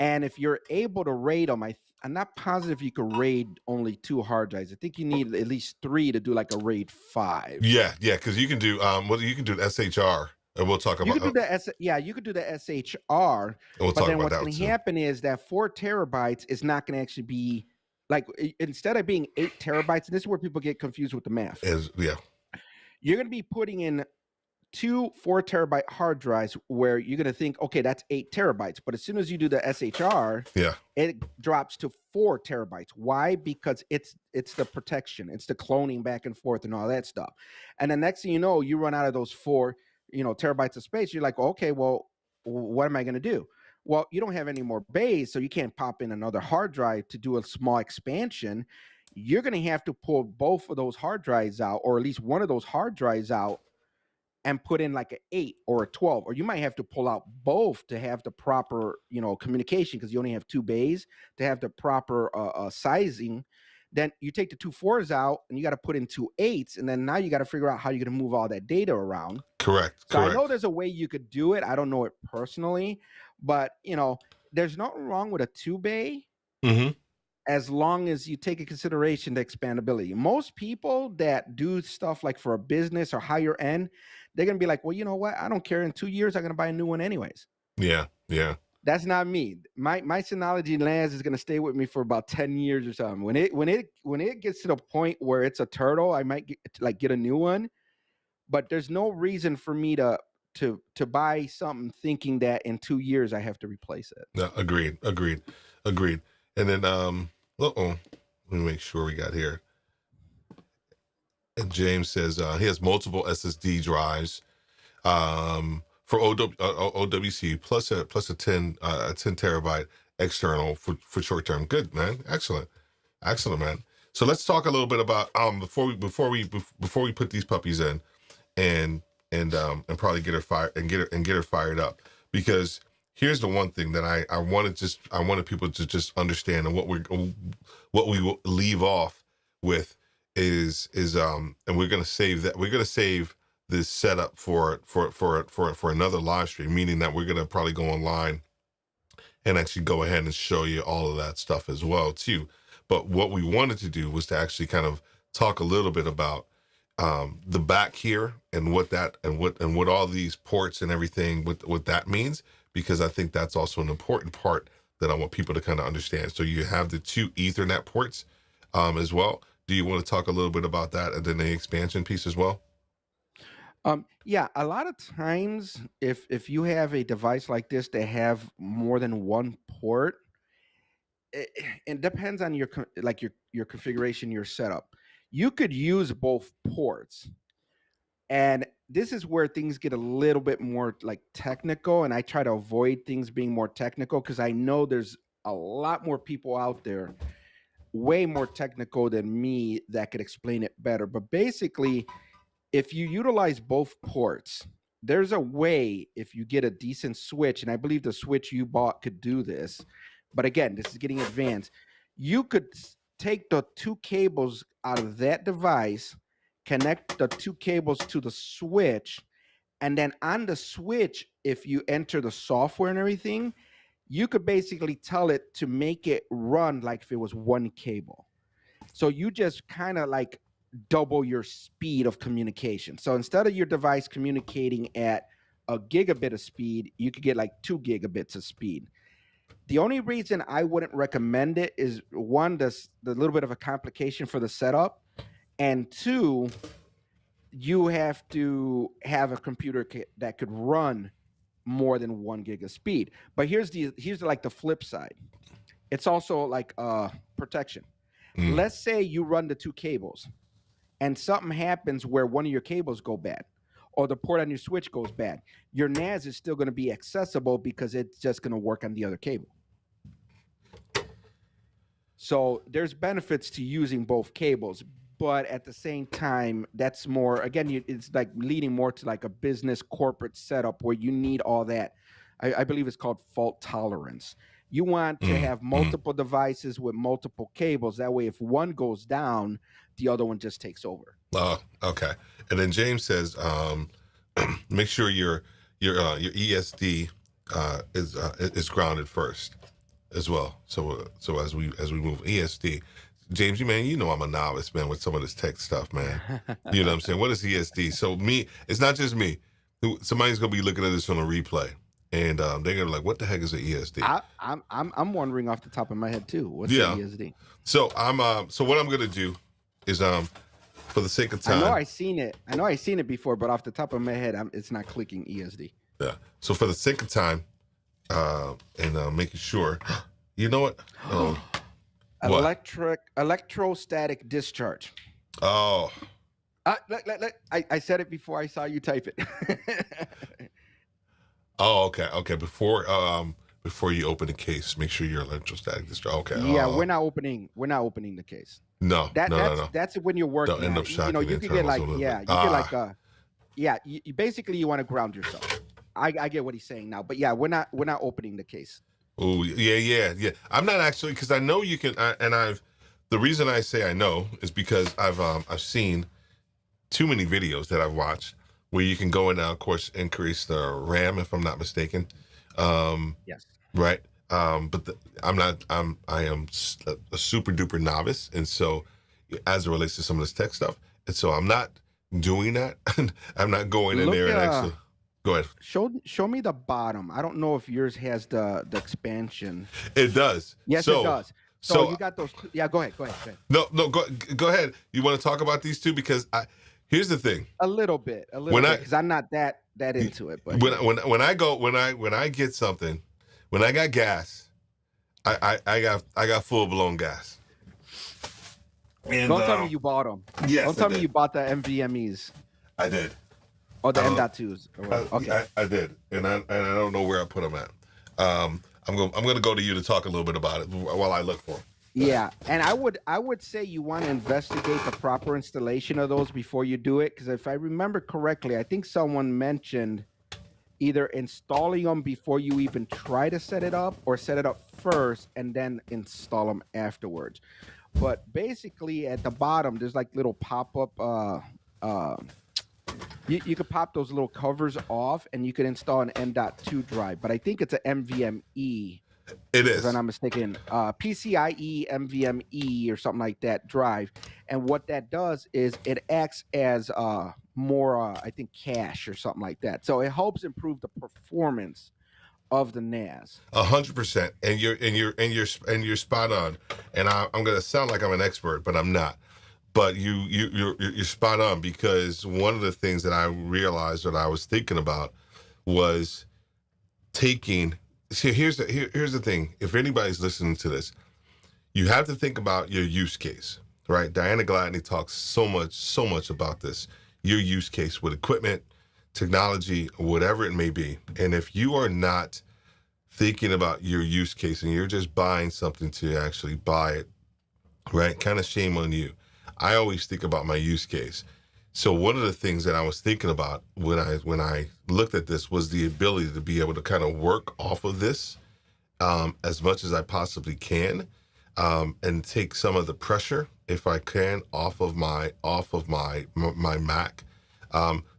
and if you're able to rate them, I'm not positive you could RAID only 2 hard drives. I think you need at least 3 to do like a RAID 5. Yeah, because you can do well, you can do SHR, and we'll talk You about could do the you could do the SHR, but then what's that going to too. happen is that 4 terabytes is not going to actually be like instead of being 8 terabytes, and this is where people get confused with the math. Yeah, You're going to be putting in 2 4 terabyte hard drives where you're going to think, okay, that's 8 terabytes. But as soon as you do the SHR, yeah, it drops to 4 terabytes. Why? Because it's the protection, it's the cloning back and forth and all that stuff. And the next thing you know, you run out of those 4, terabytes of space. You're like, okay, well, what am I going to do? Well, you don't have any more bays, so you can't pop in another hard drive to do a small expansion. You're going to have to pull both of those hard drives out, or at least one of those hard drives out, and put in like an 8 or a 12, or you might have to pull out both to have the proper communication, because you only have 2 bays to have the proper sizing. Then you take the 2 4s out and you got to put in 2 8s, and then now you got to figure out how you're going to move all that data around. correct. So I know there's a way you could do it. I don't know it personally, but there's nothing wrong with a 2 bay, Mm-hmm. as long as you take in consideration the expandability. Most people that do stuff like for a business or higher end, they're going to be like, well, you know what? I don't care. In 2 years, I'm going to buy a new one anyways. Yeah. That's not me. My Synology NAS is going to stay with me for about 10 years or something. When it gets to the point where it's a turtle, I might get a new one, but there's no reason for me to buy something thinking that in 2 years I have to replace it. No, agreed. And then let me make sure we got here. And James says he has multiple SSD drives for OWC plus a 10 terabyte external for short term. Good, man. Excellent, man. So let's talk a little bit about before we put these puppies in and probably get her fired up, because here's the one thing that I wanted people to just understand, and what we will leave off with is and we're gonna save this setup for another live stream, meaning that we're gonna probably go online and actually go ahead and show you all of that stuff as well too. But what we wanted to do was to actually kind of talk a little bit about the back here and what all these ports and everything what that means, because I think that's also an important part that I want people to kind of understand. So you have the 2 Ethernet ports as well. Do you want to talk a little bit about that, and then the expansion piece as well? Yeah, a lot of times if you have a device like this that have more than one port, it depends on your configuration, your setup. You could use both ports, and this is where things get a little bit more like technical, and I try to avoid things being more technical because I know there's a lot more people out there way more technical than me that could explain it better. But basically, if you utilize both ports, there's a way, if you get a decent switch, and I believe the switch you bought could do this, but again, this is getting advanced. You could take the 2 cables out of that device, connect the 2 cables to the switch, and then on the switch, if you enter the software and everything, you could basically tell it to make it run like if it was 1 cable. So you just kind of like double your speed of communication. So instead of your device communicating at a gigabit of speed, you could get like 2 gigabits of speed. The only reason I wouldn't recommend it is, one, the little bit of a complication for the setup, and 2, you have to have a computer that could run more than 1 gig of speed. But here's the flip side. It's also like protection. Let's say you run the 2 cables and something happens where one of your cables go bad, or the port on your switch goes bad. Your NAS is still going to be accessible because it's just going to work on the other cable. So there's benefits to using both cables, but at the same time, that's more, again, it's like leading more to like a business corporate setup where you need all that. I believe it's called fault tolerance. You want to have multiple devices with multiple cables. That way, if one goes down, the other one just takes over. Okay. And then James says, make sure your ESD is grounded first. as well. So as we move ESD, James, you know I'm a novice, man, with some of this tech stuff, man. You know what I'm saying? What is ESD? So me, it's not just me. Somebody's gonna be looking at this on a replay, and they're gonna be like, "What the heck is an ESD?" I'm wondering off the top of my head too. What's the Yeah. ESD? So so what I'm gonna do is for the sake of I know time. I seen it before, but off the top of my head, it's not clicking ESD. Yeah. So for the sake of time, and making sure, you know what? What? Electrostatic discharge. Oh. I said it before I saw you type it. Oh, okay. Okay. Before you open the case, make sure you're electrostatic discharge. Okay. Yeah, we're not opening the case. No. That's when you're working. They'll end up shocking you the could get internals like a little bit. get like you basically you want to ground yourself. I get what he's saying now, but yeah, we're not opening the case. Oh, yeah. I'm not actually, because I know you can, the reason I say I know is because I've seen too many videos that I've watched where you can go in now, of course, increase the RAM, if I'm not mistaken. Yes. Right. But I am a super duper novice. And so as it relates to some of this tech stuff, and so I'm not doing that. I'm not going in there and actually, go ahead. Show me the bottom. I don't know if yours has the expansion. It does. Yes, it does. So you got those. Yeah, go ahead. No, go ahead. You want to talk about these two? Because here's the thing. A little bit, because I'm not that into it. But when I get something, when I got gas, I got full blown gas. And, don't tell me you bought them. Yes, don't tell me you bought the NVMEs. I did. Or the M.2s. Okay. I did, and I don't know where I put them at. I'm going to go to you to talk a little bit about it while I look for them. Yeah, and I would say you want to investigate the proper installation of those before you do it, because if I remember correctly, I think someone mentioned either installing them before you even try to set it up, or set it up first and then install them afterwards. But basically, at the bottom, there's like little pop-up. You could pop those little covers off, and you could install an M.2 drive. But I think it's an NVMe. It is. If I'm not mistaken, PCIe NVMe or something like that drive. And what that does is it acts as more, I think, cache or something like that. So it helps improve the performance of the NAS. 100%, and you're spot on. And I'm gonna sound like I'm an expert, but I'm not. But you're spot on, because one of the things that I realized that I was thinking about was taking. See, here's the thing. If anybody's listening to this, you have to think about your use case, right? Diana Gladney talks so much about this. Your use case with equipment, technology, whatever it may be. And if you are not thinking about your use case and you're just buying something to actually buy it, right? Kind of shame on you. I always think about my use case. So one of the things that I was thinking about when I looked at this was the ability to be able to kind of work off of this as much as I possibly can, and take some of the pressure, if I can, off of my Mac.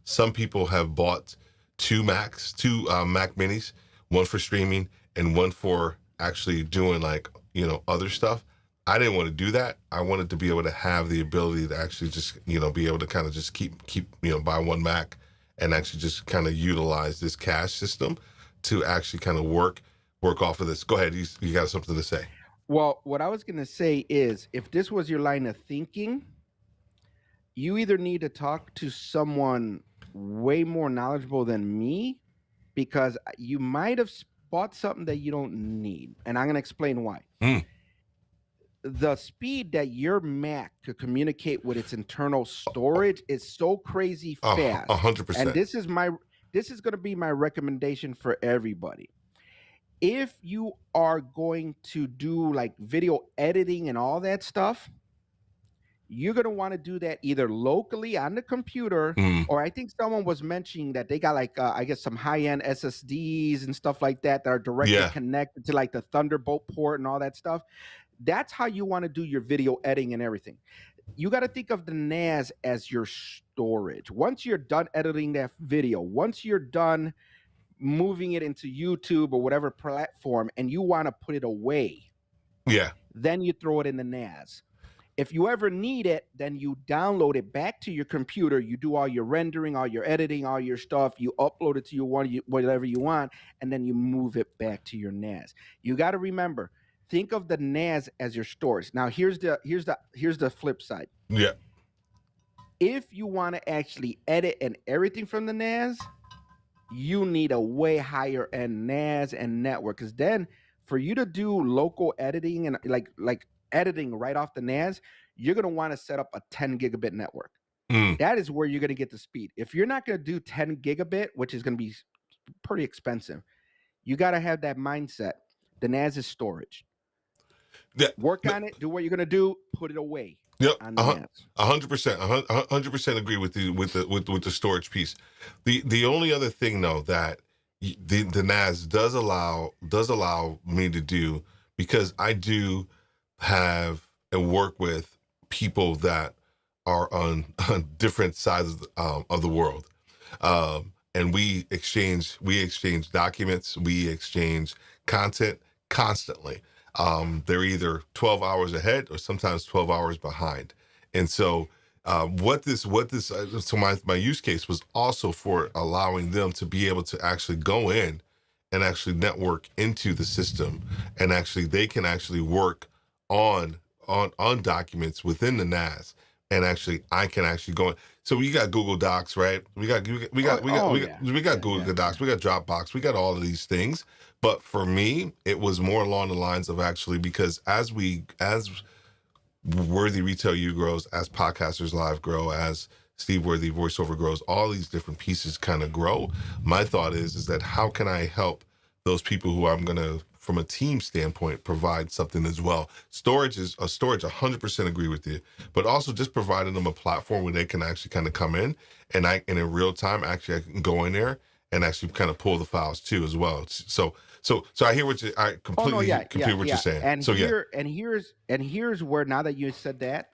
Some people have bought two Mac Minis, one for streaming and one for actually doing other stuff. I didn't want to do that. I wanted to be able to have the ability to actually just, be able to kind of just keep, buy one Mac and actually just kind of utilize this cache system to actually kind of work off of this. Go ahead. You got something to say? Well, what I was going to say is, if this was your line of thinking, you either need to talk to someone way more knowledgeable than me, because you might have bought something that you don't need. And I'm going to explain why. The speed that your Mac could communicate with its internal storage is so crazy fast. 100%. And this is going to be my recommendation for everybody. If you are going to do like video editing and all that stuff, you're going to want to do that either locally on the computer, or I think someone was mentioning that they got like, I guess, some high-end SSDs and stuff like that are directly connected to like the Thunderbolt port and all that stuff. That's how you want to do your video editing and everything. You got to think of the NAS as your storage. Once you're done editing that video, once you're done moving it into YouTube or whatever platform, and you want to put it away, Yeah. then you throw it in the NAS. If you ever need it, then you download it back to your computer. You do all your rendering, all your editing, all your stuff. You upload it to your whatever you want, and then you move it back to your NAS. You got to remember, think of the NAS as your storage. Now, here's the flip side. Yeah. If you want to actually edit and everything from the NAS, you need a way higher end NAS and network, because then for you to do local editing and like editing right off the NAS, you're going to want to set up a 10 gigabit network. That is where you're going to get the speed. If you're not going to do 10 gigabit, which is going to be pretty expensive, you got to have that mindset. The NAS is storage. Yeah. Work on it, do what you're going to do, put it away. Yep, On the NAS. 100%, 100% agree with you with the storage piece. The only other thing though that the NAS does allow me to do, because I do have and work with people that are on different sides of the world, and we exchange documents, we exchange content constantly. They're either 12 hours ahead or sometimes 12 hours behind. And so so my use case was also for allowing them to be able to actually go in and actually network into the system, and actually they can actually work on documents within the NAS, and actually I can actually go in. So we got Google Docs, right? We got Google Docs, we got Dropbox, we got all of these things. But for me, it was more along the lines of actually, because as Worthy Retail U grows, as Podcasters Live grow, as Steve Worthy Voiceover grows, all these different pieces kind of grow. My thought is that how can I help those people who I'm going to, from a team standpoint, provide something as well. Storage, 100% agree with you, but also just providing them a platform where they can actually kind of come in, and in real time, actually I can go in there and actually kind of pull the files too as well. So I hear what I completely what you're saying. And so here's where, now that you said that,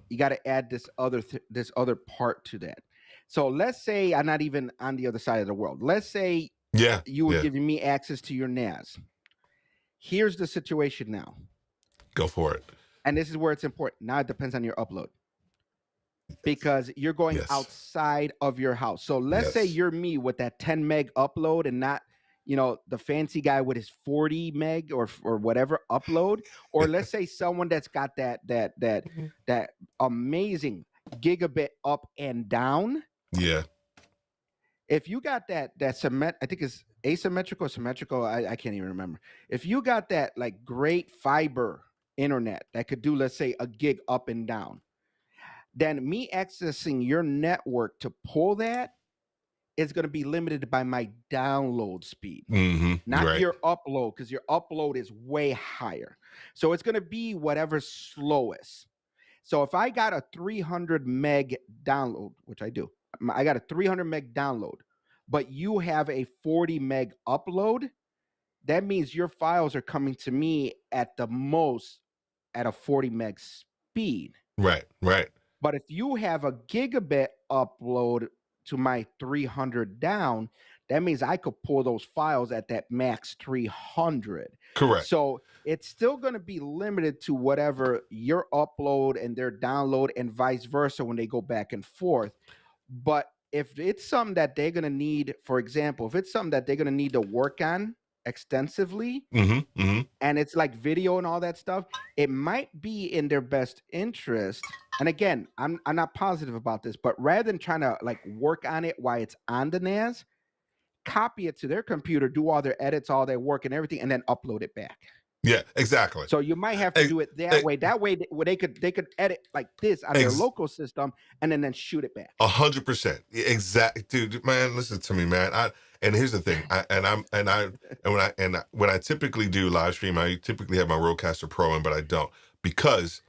you got to add this other part to that. So let's say I'm not even on the other side of the world. Let's say you were giving me access to your NAS. Here's the situation now. Go for it. And this is where it's important. Now it depends on your upload, because you're going outside of your house. So let's say you're me with that 10 meg upload, and not, the fancy guy with his 40 meg or whatever upload. Or let's say someone that's got that amazing gigabit up and down. Yeah. If you got that cement, I think it's asymmetrical, symmetrical, I can't even remember. If you got that like great fiber internet that could do, let's say, a gig up and down, then me accessing your network to pull that is going to be limited by my download speed, not your upload, because your upload is way higher. So it's going to be whatever's slowest. So if I got a 300 meg download, which I do, I got a 300 meg download, but you have a 40 meg upload, that means your files are coming to me at the most at a 40 meg speed. Right. But if you have a gigabit upload to my 300 down, that means I could pull those files at that max 300. Correct. So it's still going to be limited to whatever your upload and their download, and vice versa when they go back and forth. But if it's something that they're going to need, for example, if it's something that they're going to need to work on extensively, and it's like video and all that stuff, it might be in their best interest. And again, I'm not positive about this, but rather than trying to like work on it while it's on the NAS, copy it to their computer, do all their edits, all their work and everything, and then upload it back. Yeah, exactly. So you might have to do it that way. That way, where they could edit like this out of their local system, and then shoot it back. 100%. Exactly, dude. Man, listen to me, man. And here's the thing. When I typically do live stream, I typically have my Rodecaster Pro in, but I don't, because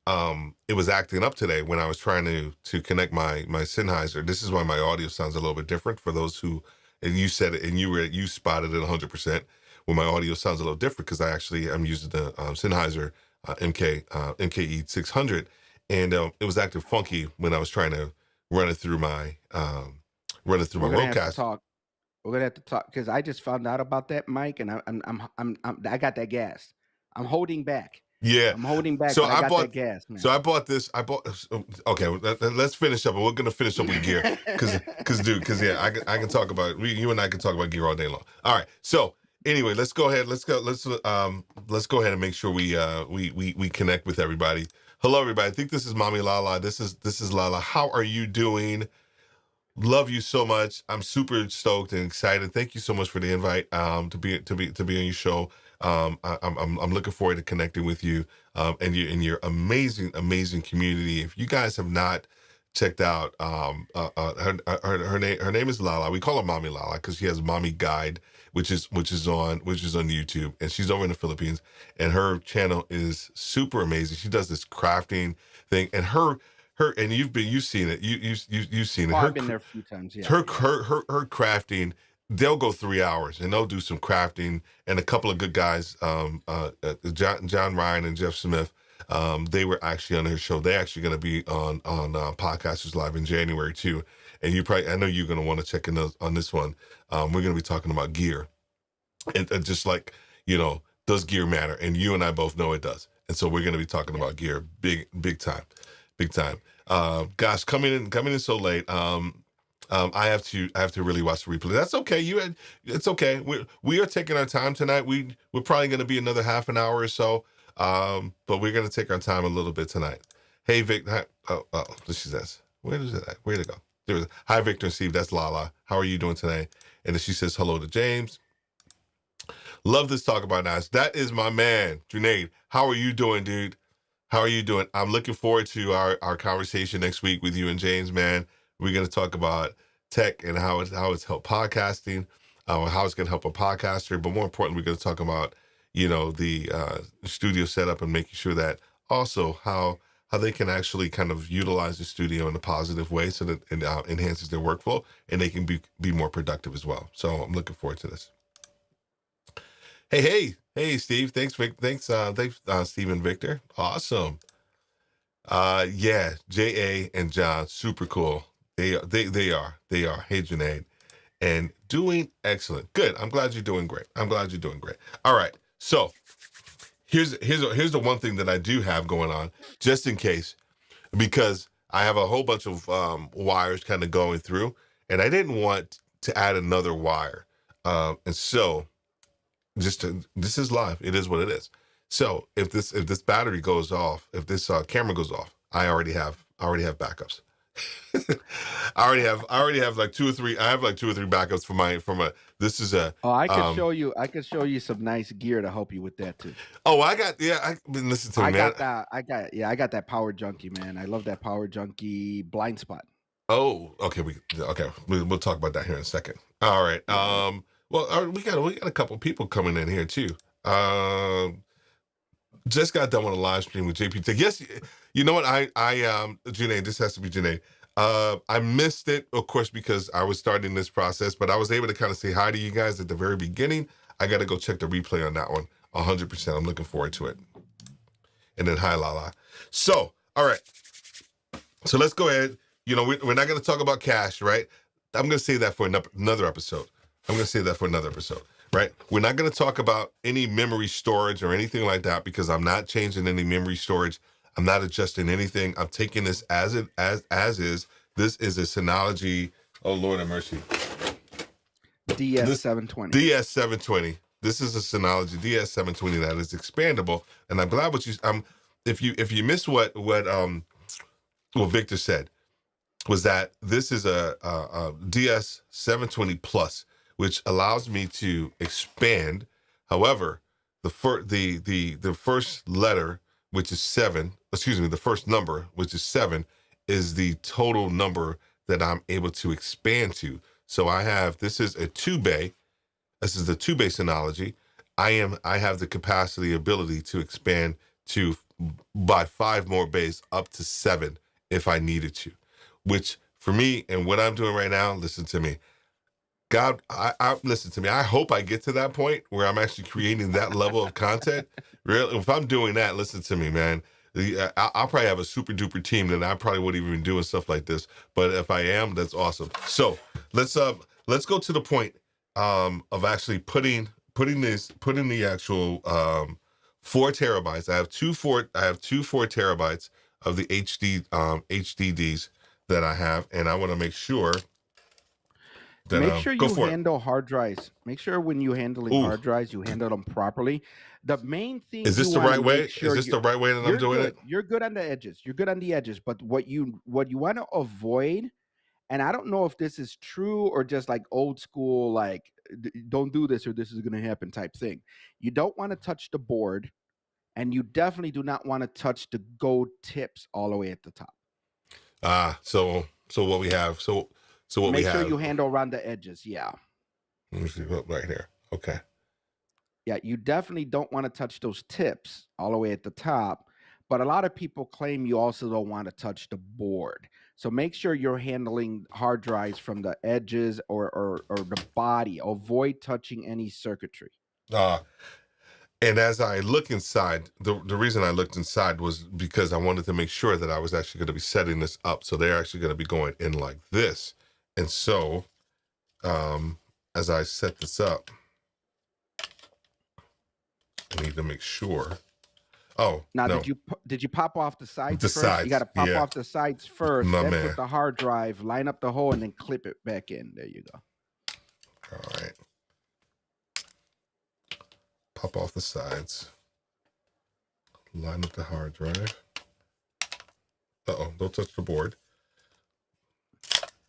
it was acting up today when I was trying to connect my Sennheiser. This is why my audio sounds a little bit different for those who, and you said it, and you spotted it 100%. When my audio sounds a little different, because I'm using the Sennheiser MKE 600, and it was acting funky when I was trying to run it through my Rodecaster. We're gonna have to talk because I just found out about that, Mike, and I got that gas. I'm holding back. Yeah. I'm holding back, So but I I got that bought. gas, So man. I bought this. I bought. Okay, let's finish up, and we're gonna finish up with gear, because yeah, I can talk about. You and I can talk about gear all day long. All right. So anyway, let's go ahead. Let's go ahead and make sure we connect with everybody. Hello, everybody. I think this is Mommy Lala. This is Lala. How are you doing? Love you so much. I'm super stoked and excited. Thank you so much for the invite to be on your show. I'm looking forward to connecting with you and your amazing community. If you guys have not checked out her name is Lala. We call her Mommy Lala because she has Mommy Guide, which is on YouTube, and she's over in the Philippines, and her channel is super amazing. She does this crafting thing, and and you've seen it. You've seen it. Oh, I've been there a few times. Yeah, yeah. Her crafting. They'll go 3 hours and they'll do some crafting, and a couple of good guys, John Ryan and Jeff Smith. They were actually on her show. They're actually going to be on Podcasters Live in January too. And I know you're going to want to check in on this one. We're going to be talking about gear, and just like, does gear matter? And you and I both know it does. And so we're going to be talking about gear big time. Gosh, coming in so late. I have to really watch the replay. That's okay. It's okay. We are taking our time tonight. We're probably going to be another half an hour or so. But we're going to take our time a little bit tonight. Hey, Vic. This is this. Where is it at? Where'd it go? Hi, Victor and Steve. That's Lala. How are you doing today? And then she says hello to James. Love this talk about NAS. That is my man, Junaid. How are you doing, dude? How are you doing? I'm looking forward to our conversation next week with you and James, man. We're going to talk about tech and how it's helped podcasting, how it's going to help a podcaster. But more importantly, we're going to talk about, the studio setup and making sure that also how they can actually kind of utilize the studio in a positive way so that it enhances their workflow and they can be more productive as well. So I'm looking forward to this. Hey, Steve. Thanks, Steve and Victor. Awesome. Yeah, J.A. and John, super cool. They are. Hey, Junaid, and doing excellent. Good. I'm glad you're doing great. All right. So here's the one thing that I do have going on, just in case, because I have a whole bunch of wires kind of going through, and I didn't want to add another wire, and so this is live. It is what it is. So if this battery goes off, if this camera goes off, I already have backups. I already have like two or three. I have like two or three backups from a. This is a. Oh, I could show you. I could show you some nice gear to help you with that too. Oh, I been listening to me, man. I got that Power Junkie, man. I love that Power Junkie blind spot. Oh, okay. We'll talk about that here in a second. All right. Well, we got a couple people coming in here too. Just got done with a live stream with JP Tech. Yes, you know what? Janae, this has to be Janae. I missed it, of course, because I was starting this process, but I was able to kind of say hi to you guys at the very beginning. I got to go check the replay on that one. 100%. I'm looking forward to it. And then hi, Lala. So, all right. So let's go ahead. We're not going to talk about cache, right? I'm going to say that for another episode. Right? We're not going to talk about any memory storage or anything like that because I'm not changing any memory storage. I'm not adjusting anything. I'm taking this as is. This is a Synology. Oh, Lord have mercy. DS720. DS720. This is a Synology DS720 that is expandable. And I'm glad if you missed what Victor said, was that this is a DS720 Plus, which allows me to expand. However, the first letter, which is 7, the first number, which is 7, is the total number that I'm able to expand to. So this is a 2-bay. This is the 2-bay Synology. I have the ability to expand by 5 more bays up to 7 if I needed to, which for me and what I'm doing right now, listen to me. God, listen to me. I hope I get to that point where I'm actually creating that level of content. Really, if I'm doing that, listen to me, man. I'll probably have a super duper team that I probably wouldn't even be doing stuff like this. But if I am, that's awesome. So let's go to the point of actually putting the actual 4 terabytes. I have two 4 terabytes of the HDDs that I have, and I want to make sure that Make sure go you for it. handle hard drives. Make sure when you're handling Ooh, hard drives, you handle them properly. The main thing is you this the want to right make way? Is sure this the right way that I'm you're doing good. it? You're good on the edges. You're good on the edges. But what you want to avoid, and I don't know if this is true or just like old school, like don't do this or this is going to happen type thing. You don't want to touch the board, and you definitely do not want to touch the gold tips all the way at the top. So what we have? So what we Make sure have? you handle around the edges. Yeah. Let me see right here. Okay. Yeah, you definitely don't want to touch those tips all the way at the top. But a lot of people claim you also don't want to touch the board. So make sure you're handling hard drives from the edges or the body. Avoid touching any circuitry. And as I look inside, the reason I looked inside was because I wanted to make sure that I was actually going to be setting this up. So they're actually going to be going in like this. And so as I set this up, I need to make sure. Oh, Now, no. did you pop off the sides The first? You got to sides. pop Yeah. off the sides first, My then man. put the hard drive, line up the hole, and then clip it back in. There you go. All right. Pop off the sides. Line up the hard drive. Uh-oh, don't touch the board.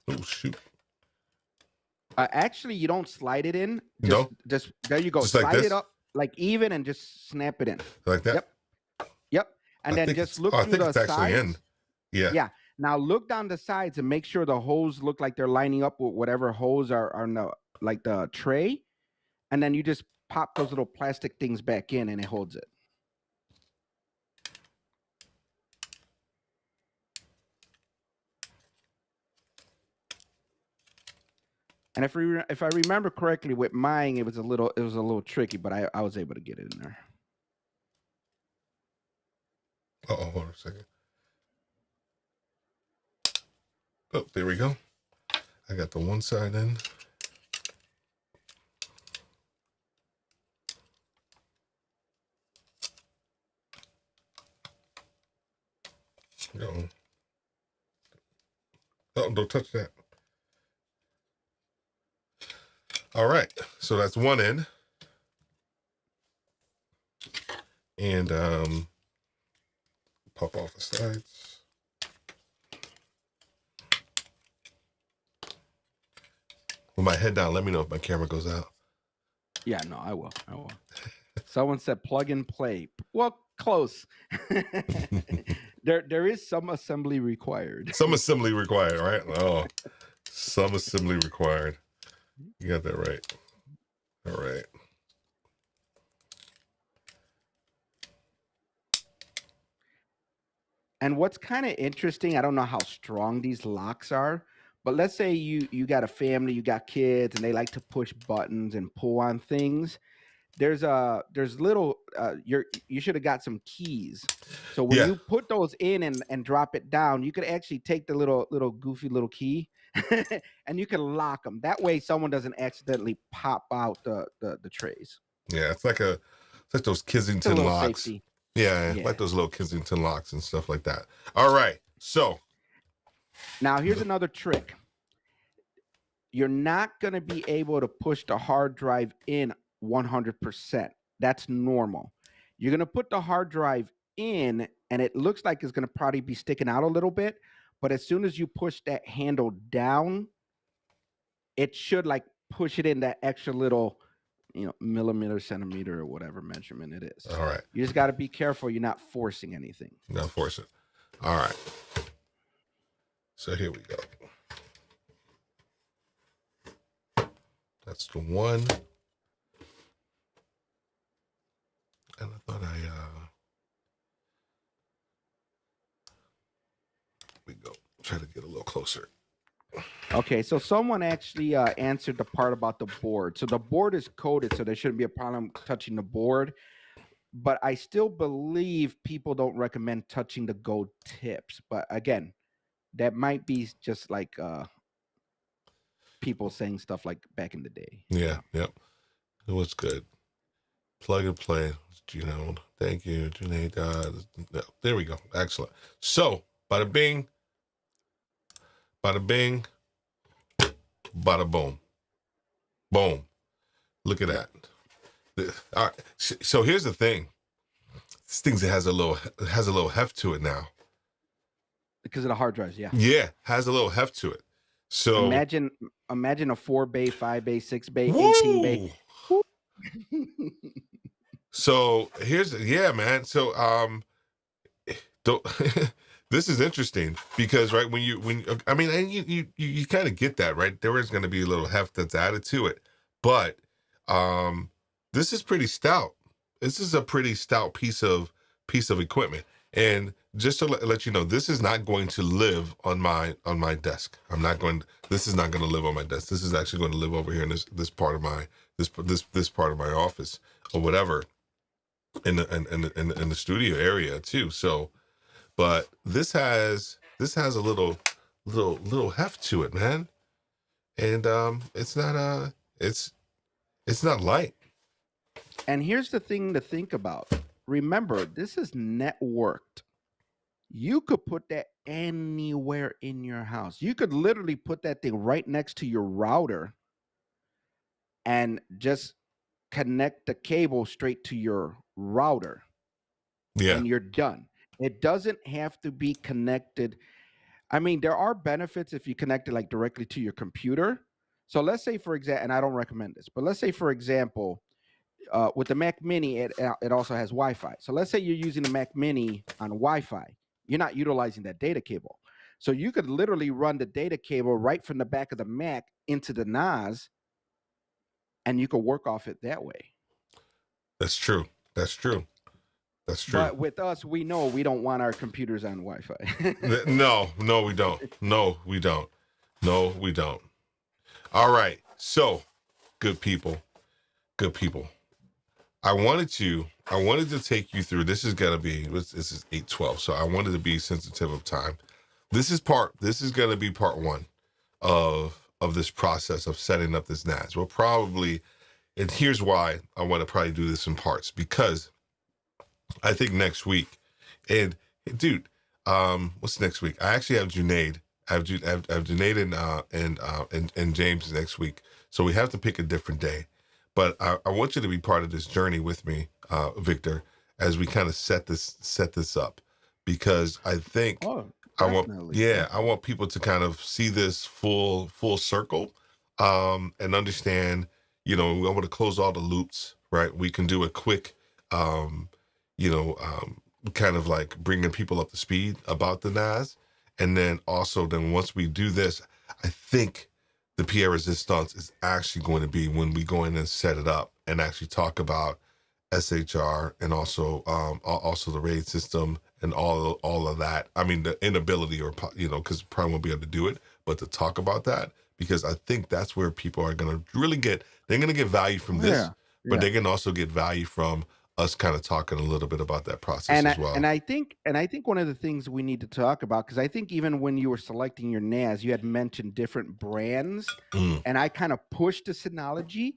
Oh, shoot. Actually, you don't slide it in. No? Just there you go. Just like Slide this? it up like even and just snap it in. Like that? Yep. And then just look through the sides. Yeah. Yeah. Now look down the sides and make sure the holes look like they're lining up with whatever holes are in the like the tray. And then you just pop those little plastic things back in and it holds it. And if I remember correctly, with mine, it was a little tricky, but I was able to get it in there. Uh-oh, hold on a second. Oh, there we go. I got the one side in. No. Oh, don't touch that. All right, so that's one end. And pop off the sides. With my head down, let me know if my camera goes out. Yeah, no, I will. Someone said plug and play. Well, close. There is some assembly required. Some assembly required, right? Oh, some assembly required. You got that right. All right. And what's kind of interesting, I don't know how strong these locks are, but let's say you got a family, you got kids, and they like to push buttons and pull on things. There's little you should have got some keys. So when you put those in and drop it down, you could actually take the little goofy little key and you can lock them. That way someone doesn't accidentally pop out the trays. Yeah, it's like those Kensington locks. Safety. Yeah, like those little Kensington locks and stuff like that. All right, so now here's another trick. You're not going to be able to push the hard drive in 100%. That's normal. You're going to put the hard drive in and it looks like it's going to probably be sticking out a little bit, but as soon as you push that handle down, it should like push it in that extra little, millimeter, centimeter, or whatever measurement it is. All right. You just got to be careful you're not forcing anything. Not force it. All right. So here we go. That's the one. And I thought we go. Try to get a little closer. Okay, so someone actually answered the part about the board. So the board is coated, so there shouldn't be a problem touching the board. But I still believe people don't recommend touching the gold tips. But again, that might be just like people saying stuff like back in the day. Yeah, yep. It was good. Plug and play. Thank you, Junaid. There we go. Excellent. So, bada bing, bada boom. Boom. Look at that. All right. So here's the thing. This thing has a little heft to it now. Because of the hard drives, yeah. Yeah, has a little heft to it. So imagine a 4 bay, 5 bay, 6 bay, woo! 18 bay. So man. So this is interesting because right when you kind of get that, right? There is going to be a little heft that's added to it, but this is pretty stout. This is a pretty stout piece of equipment. And just to let you know, this is not going to live on my desk. This is not going to live on my desk. This is actually going to live over here in this part of my this part of my office or whatever, in the studio area too. So, but this has a little heft to it, man. And it's not light. And here's the thing to think about. Remember, this is networked. You could put that anywhere in your house. You could literally put that thing right next to your router and just connect the cable straight to your router. Yeah. And you're done. It doesn't have to be connected. I mean, there are benefits if you connect it like directly to your computer. So let's say, for example, and I don't recommend this, but let's say, for example, with the Mac Mini, it also has Wi-Fi. So let's say you're using the Mac Mini on Wi-Fi. You're not utilizing that data cable. So you could literally run the data cable right from the back of the Mac into the NAS, and you could work off it that way. That's true. But with us, we know we don't want our computers on Wi-Fi. No, we don't. All right. So, good people. I wanted to take you through. This is 8:12. So I wanted to be sensitive of time. This is going to be part one of this process of setting up this NAS. We'll probably, and here's why I want to probably do this in parts, because I think next week, and dude, what's next week? I actually have Junaid. I have Junaid and James next week. So we have to pick a different day. But I want you to be part of this journey with me, Victor, as we kind of set this up, because I think I want people to kind of see this full circle, and understand. I want to close all the loops, right? We can do a quick, kind of like bringing people up to speed about the NAS, and then once we do this, I think the Pierre Resistance is actually going to be when we go in and set it up and actually talk about SHR and also the RAID system and all of that. I mean, the inability because probably won't be able to do it, but to talk about that, because I think that's where people are going to really they're going to get value from this, but they can also get value from us kind of talking a little bit about that process as well. And I think one of the things we need to talk about, because I think even when you were selecting your NAS, you had mentioned different brands, and I kind of pushed the Synology.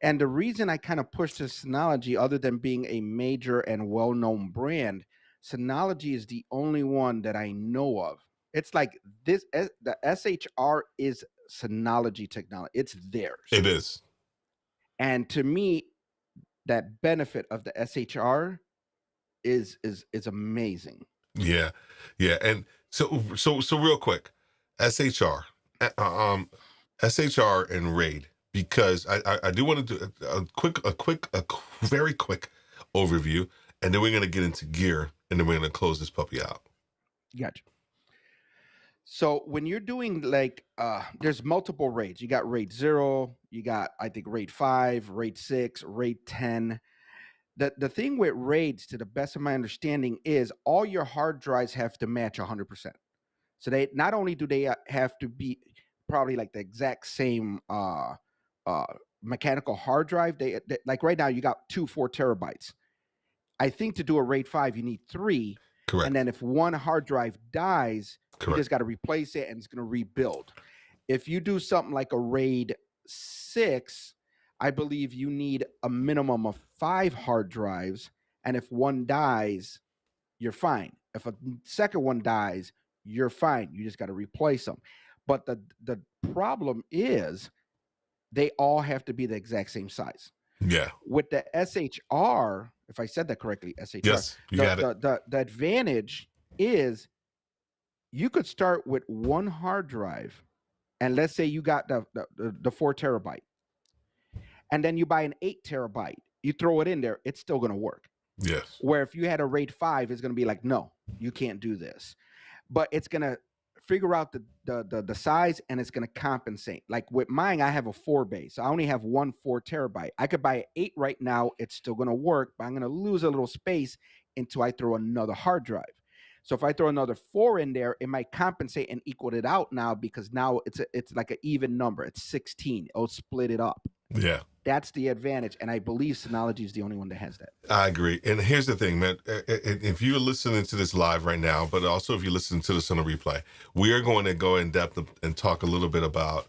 And the reason I kind of pushed the Synology, other than being a major and well-known brand, Synology is the only one that I know of. It's like this, the SHR is Synology technology. It's theirs. It is. And to me, that benefit of the SHR is amazing. Yeah. And so real quick, SHR and RAID, because I do want to do a very quick overview, and then we're going to get into gear, and then we're going to close this puppy out. Gotcha. So when you're doing there's multiple RAIDs. You got RAID 0, you got, I think, RAID 5, RAID 6, RAID 10. The thing with RAIDs, to the best of my understanding, is all your hard drives have to match 100%. So they not only do they have to be probably like the exact same mechanical hard drive. They like right now you got 4 terabytes. I think to do a RAID 5 you need 3. Correct. And then if one hard drive dies, correct, you just got to replace it and it's going to rebuild. If you do something like a RAID 6, I believe you need a minimum of 5 hard drives. And if one dies, you're fine. If a second one dies, you're fine. You just got to replace them. But the problem is they all have to be the exact same size. Yeah. With the SHR, if I said that correctly, SHR, Yes, you got it. the advantage is you could start with one hard drive, and let's say you got the 4 terabyte, and then you buy an 8 terabyte, you throw it in there, it's still going to work. Yes. Where if you had a RAID 5, it's going to be like, no, you can't do this. But it's going to figure out the size, and it's going to compensate. Like with mine, I have a 4 base. So I only have one 4 terabyte. I could buy an 8 right now. It's still going to work, but I'm going to lose a little space until I throw another hard drive. So if I throw another 4 in there, it might compensate and equal it out now, because now it's like an even number. It's 16. It'll split it up. Yeah. That's the advantage, and I believe Synology is the only one that has that. I agree. And here's the thing, man. If you're listening to this live right now, but also if you're listening to this on a replay, we are going to go in depth and talk a little bit about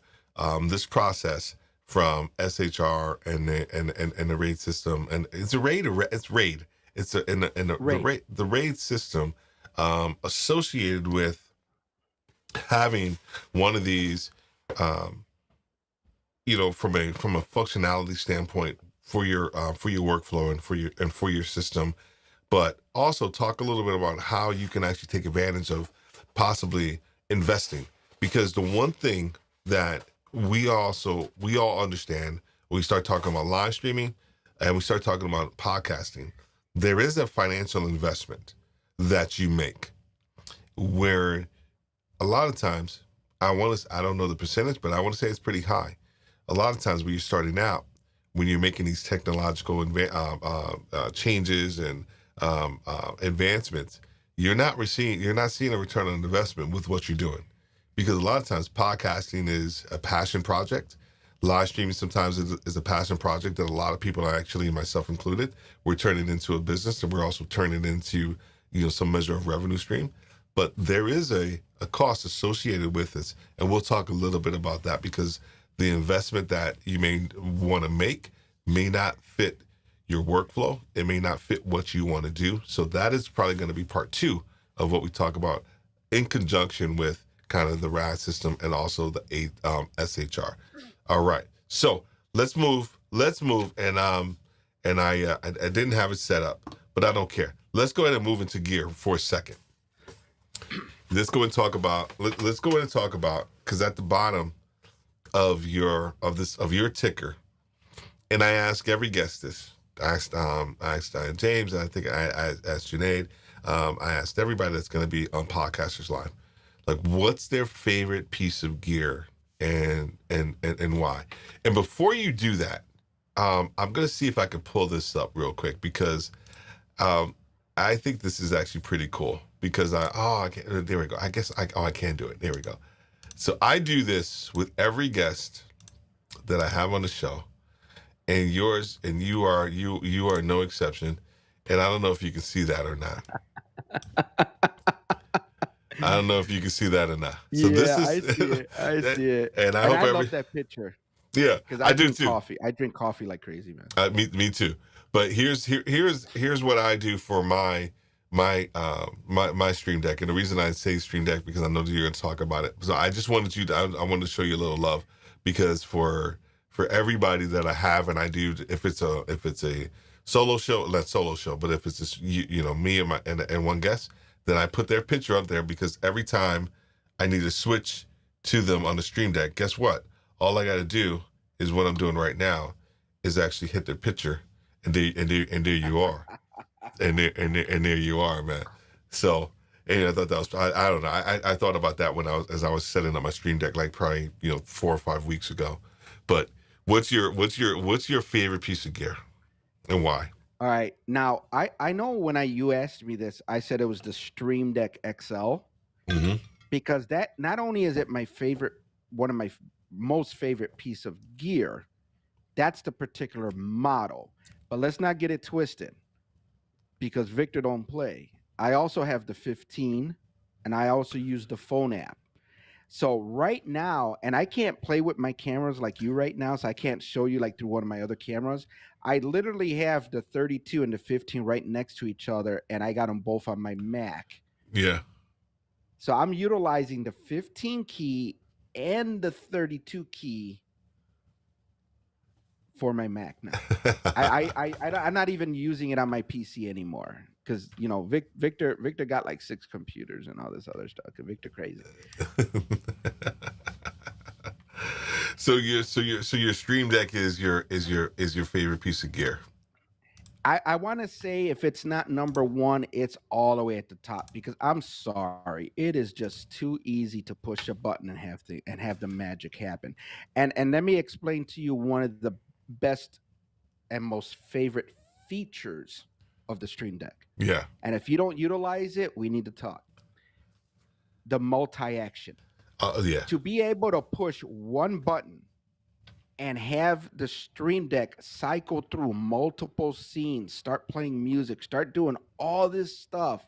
this process from SHR and the RAID system. And it's a RAID. It's RAID. It's the RAID system associated with having one of these. From a functionality standpoint for your workflow and for your system, but also talk a little bit about how you can actually take advantage of possibly investing. Because the one thing that we all understand when we start talking about live streaming and we start talking about podcasting, there is a financial investment that you make where a lot of times I don't know the percentage, but I want to say it's pretty high. A lot of times when you're starting out, when you're making these technological changes and advancements, you're not seeing a return on investment with what you're doing, because a lot of times podcasting is a passion project. Live streaming sometimes is a passion project that a lot of people, are actually myself included, we're turning into a business, and we're also turning into some measure of revenue stream. But there is a cost associated with this, and we'll talk a little bit about that, because the investment that you may want to make may not fit your workflow. It may not fit what you want to do. So that is probably going to be part 2 of what we talk about in conjunction with kind of the RAD system and also the SHR. All right. So let's move. And I didn't have it set up, but I don't care. Let's go ahead and move into gear for a second. Let's go and talk about, because at the bottom of your ticker, and I ask every guest this. I asked James, and I think I asked Junaid. I asked everybody that's going to be on Podcasters Live, like, what's their favorite piece of gear and why? And before you do that, I'm going to see if I can pull this up real quick, because I think this is actually pretty cool, because there we go. I can't do it. There we go. So I do this with every guest that I have on the show, and you are no exception. And I don't know if you can see that or not. I don't know if you can see that or not. So Yeah, this is, I see it. I see it. And I love that picture. Yeah, because I do drink too. coffee. I drink coffee like crazy, man. Me too. But here's what I do for my Stream Deck, and the reason I say Stream Deck, because I know that you're going to talk about it. So I just wanted I wanted to show you a little love, because for everybody that I have, and I do, if it's a solo show, not solo show, but if it's just me and one guest, then I put their picture up there, because every time I need to switch to them on the Stream Deck, guess what? All I got to do is what I'm doing right now, is actually hit their picture, and there you are. And there you are, man. So, and I thought that was, I don't know. I thought about that as I was setting up my Stream Deck, like probably 4 or 5 weeks ago. But what's your favorite piece of gear, and why? All right. Now, I know when you asked me this, I said it was the Stream Deck XL, Mm-hmm. because that, not only is it my favorite, one of my most favorite piece of gear, that's the particular model. But let's not get it twisted, because Victor don't play. I also have the 15, and I also use the phone app. So right now, and I can't play with my cameras like you right now, so I can't show you like through one of my other cameras. I literally have the 32 and the 15 right next to each other, and I got them both on my Mac. Yeah. So I'm utilizing the 15 key and the 32 key for my Mac now. I'm not even using it on my PC anymore because Victor got like 6 computers and all this other stuff. 'Cause Victor crazy. So your Stream Deck is your favorite piece of gear. I want to say if it's not number one, it's all the way at the top because I'm sorry, it is just too easy to push a button and have the magic happen. And let me explain to you one of the best and most favorite features of the Stream Deck. Yeah. And if you don't utilize it, we need to talk. The multi-action. Yeah. To be able to push one button and have the Stream Deck cycle through multiple scenes, start playing music, start doing all this stuff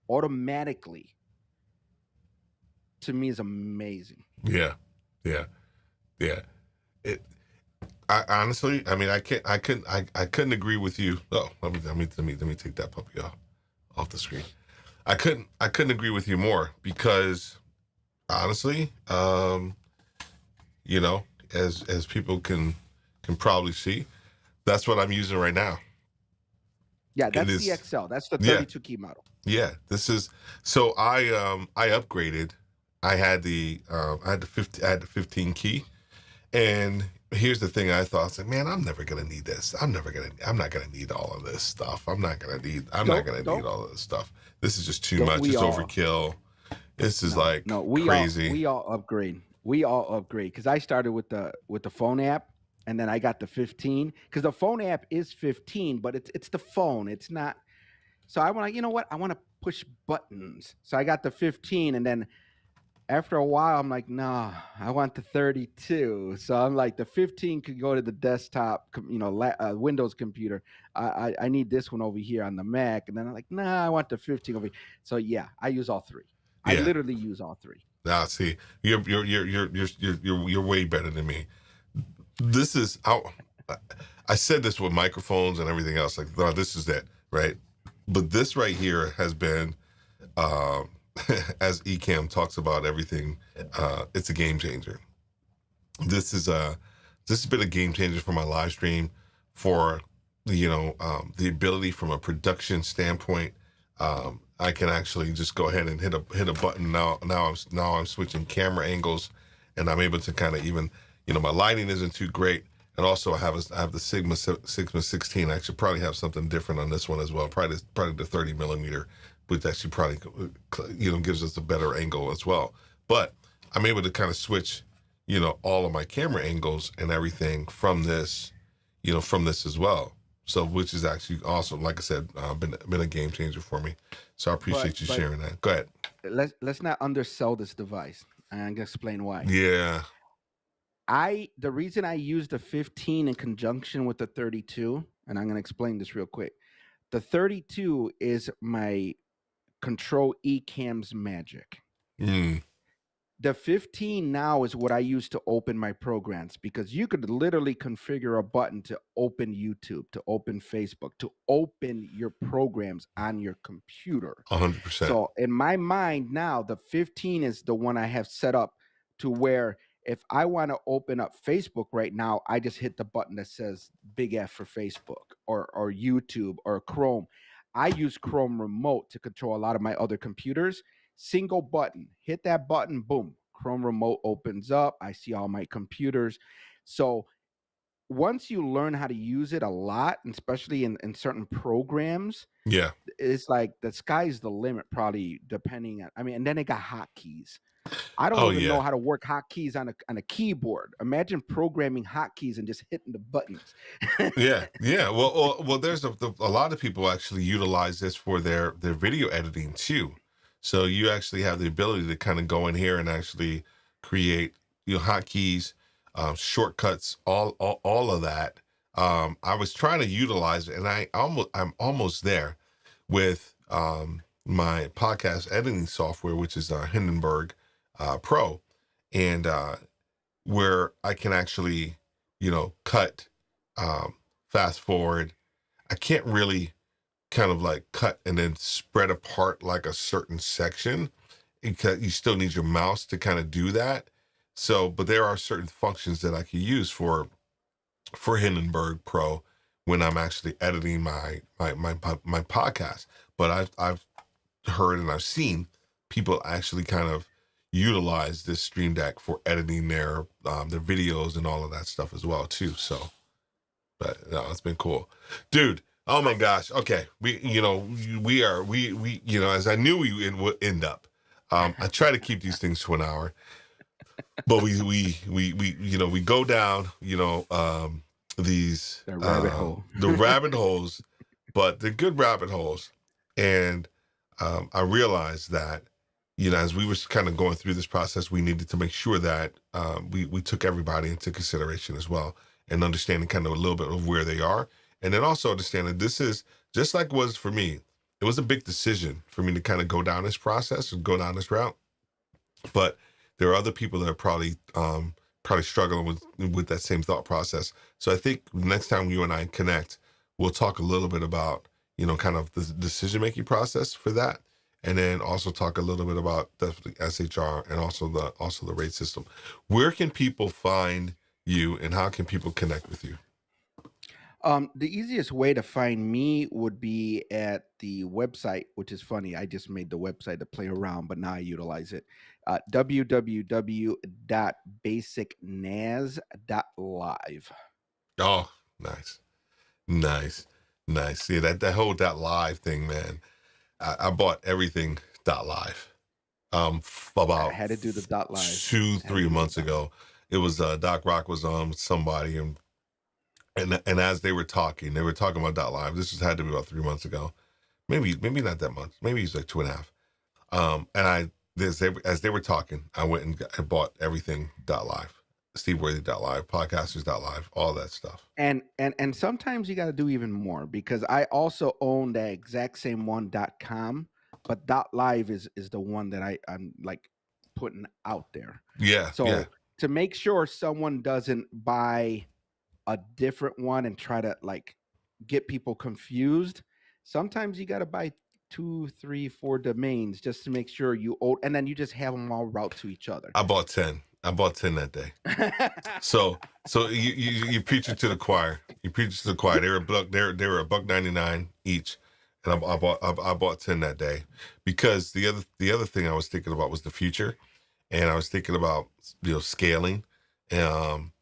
automatically, to me is amazing. Yeah. Yeah. Yeah. I honestly, I mean, I couldn't agree with you. Oh, let me take that puppy off the screen. I couldn't agree with you more because honestly, as people can probably see, that's what I'm using right now. Yeah, that's the XL. That's the 32 key model. Yeah, this is so I upgraded. I had the 15 key, and here's the thing. I thought, I said, man, I'm never gonna need this. I'm not gonna need all of this stuff. I'm not gonna need all of this stuff. This is just too much. It's overkill. This is crazy. We all upgrade. We all upgrade because I started with the phone app, and then I got the 15 because the phone app is 15, but it's the phone. It's not. So I want to, I want to push buttons. So I got the 15, and then after a while, I'm like, nah, I want the 32. So I'm like, the 15 could go to the desktop, Windows computer. I need this one over here on the Mac, and then I'm like, nah, I want the 15 over here. So yeah, I use all three. Yeah. I literally use all three. Now, see, you're way better than me. This is how I said this with microphones and everything else. Like, no, this is it, right? But this right here has been, as Ecamm talks about everything, it's a game changer. This has been a game changer for my live stream, for the ability from a production standpoint. I can actually just go ahead and hit a button now. I'm switching camera angles, and I'm able to kind of even, my lighting isn't too great, and also I have the Sigma 16. I should probably have something different on this one as well. Probably the 30 millimeter, which actually probably gives us a better angle as well. But I'm able to kind of switch, all of my camera angles and everything from this as well. So, which is actually awesome. Like I said, been a game changer for me. So I appreciate you sharing that. Go ahead. Let's not undersell this device. And I'm gonna explain why. Yeah. The reason I use the 15 in conjunction with the 32, and I'm gonna explain this real quick. The 32 is my Control Ecamm's magic. The 15 now is what I use to open my programs, because you could literally configure a button to open YouTube, to open Facebook, to open your programs on your computer. 100%. So in my mind now, the 15 is the one I have set up to where if I want to open up Facebook right now, I just hit the button that says big F for Facebook or YouTube or Chrome. I use Chrome Remote to control a lot of my other computers. Single button, hit that button, boom, Chrome Remote opens up. I see all my computers. So once you learn how to use it a lot, especially in certain programs, yeah, it's like the sky's the limit, probably, depending on, and then they got hotkeys. I don't even know how to work hotkeys on a keyboard. Imagine programming hotkeys and just hitting the buttons. yeah. Well, there's a lot of people actually utilize this for their video editing too. So you actually have the ability to kind of go in here and actually create hotkeys, shortcuts, all of that. I was trying to utilize it, and I'm almost there with my podcast editing software, which is Hindenburg Pro. and where I can actually, cut, um, fast forward. I can't really kind of like cut and then spread apart like a certain section, because you still need your mouse to kind of do that. So, but there are certain functions that I can use for Hindenburg Pro when I'm actually editing my podcast. But I've heard and I've seen people actually kind of utilize this Stream Deck for editing their videos and all of that stuff as well too. So, but no, it's been cool, dude. Oh my gosh. Okay, we as I knew would end up. I try to keep these things to an hour, but we go down these The rabbit hole. the rabbit holes, but they're good rabbit holes. And I realized that as we were kind of going through this process, we needed to make sure that we took everybody into consideration as well, and understanding kind of a little bit of where they are, and then also understanding this is just like it was for me. It was a big decision for me to kind of go down this process and go down this route, but there are other people that are probably struggling with that same thought process. So I think next time you and I connect, we'll talk a little bit about kind of the decision making process for that, and then also talk a little bit about definitely SHR and also the rate system. Where can people find you, and how can people connect with you? The easiest way to find me would be at the website, which is funny. I just made the website to play around, but now I utilize it. www.basicnas.live. Oh, nice, nice, nice. See that whole .live thing, man. I bought everything .live. I About had to do the dot live. two, I had to three do the months dot. ago. It was Doc Rock was on with somebody, and as they were talking about .live. This had to be about 3 months ago. Maybe not that much. Maybe it's like 2.5. And as they were talking, I went and I bought everything .live, SteveWorthy.live, Podcasters.live, all that stuff. And sometimes you got to do even more, because I also own that exact same one .com, but .live is the one that I'm like putting out there. Yeah, yeah. So to make sure someone doesn't buy a different one and try to like get people confused, sometimes you got to buy 2, 3, 4 domains just to make sure you own, and then you just have them all route to each other. I bought 10. I bought 10 that day. So you preach it to the choir. You preach it to the choir. They were $1.99 each, and I bought 10 that day, because the other thing I was thinking about was the future, and I was thinking about scaling, um,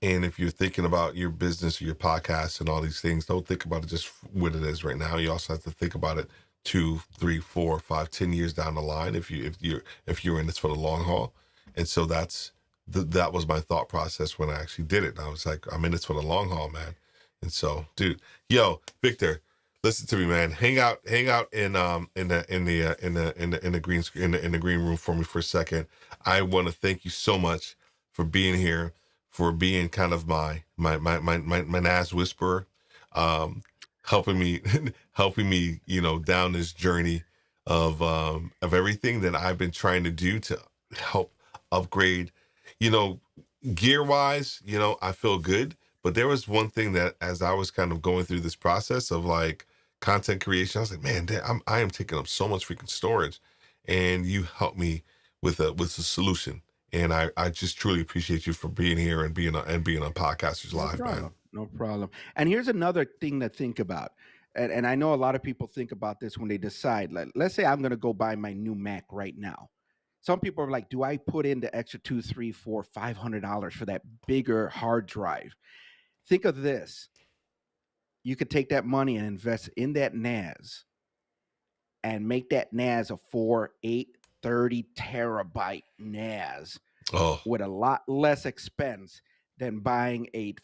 and if you're thinking about your business or your podcast and all these things, don't think about it just what it is right now. You also have to think about it 2, 3, 4, 5, 10 years down the line, if you're in this for the long haul. And so that was my thought process when I actually did it. I was like, I'm in this for the long haul, man. And so, dude, Victor, listen to me, man. Hang out in the green screen, in the green room for me for a second. I want to thank you so much for being here, for being kind of my NAS whisperer, helping me down this journey of everything that I've been trying to do to help upgrade, you know, gear wise. I feel good, but there was one thing that as I was kind of going through this process of like content creation, I was like, man, I am taking up so much freaking storage, and you helped me with a solution. And I just truly appreciate you for being here and being on Podcasters No Live, man. problem. No problem. And here's another thing to think about. And I know a lot of people think about this when they decide, like, let's say I'm going to go buy my new Mac right now. Some people are like, do I put in the extra $2, $3, $4, $500 for that bigger hard drive? Think of this. You could take that money and invest in that NAS and make that NAS a 4, 8, 30 terabyte NAS Oh, with a lot less expense than buying a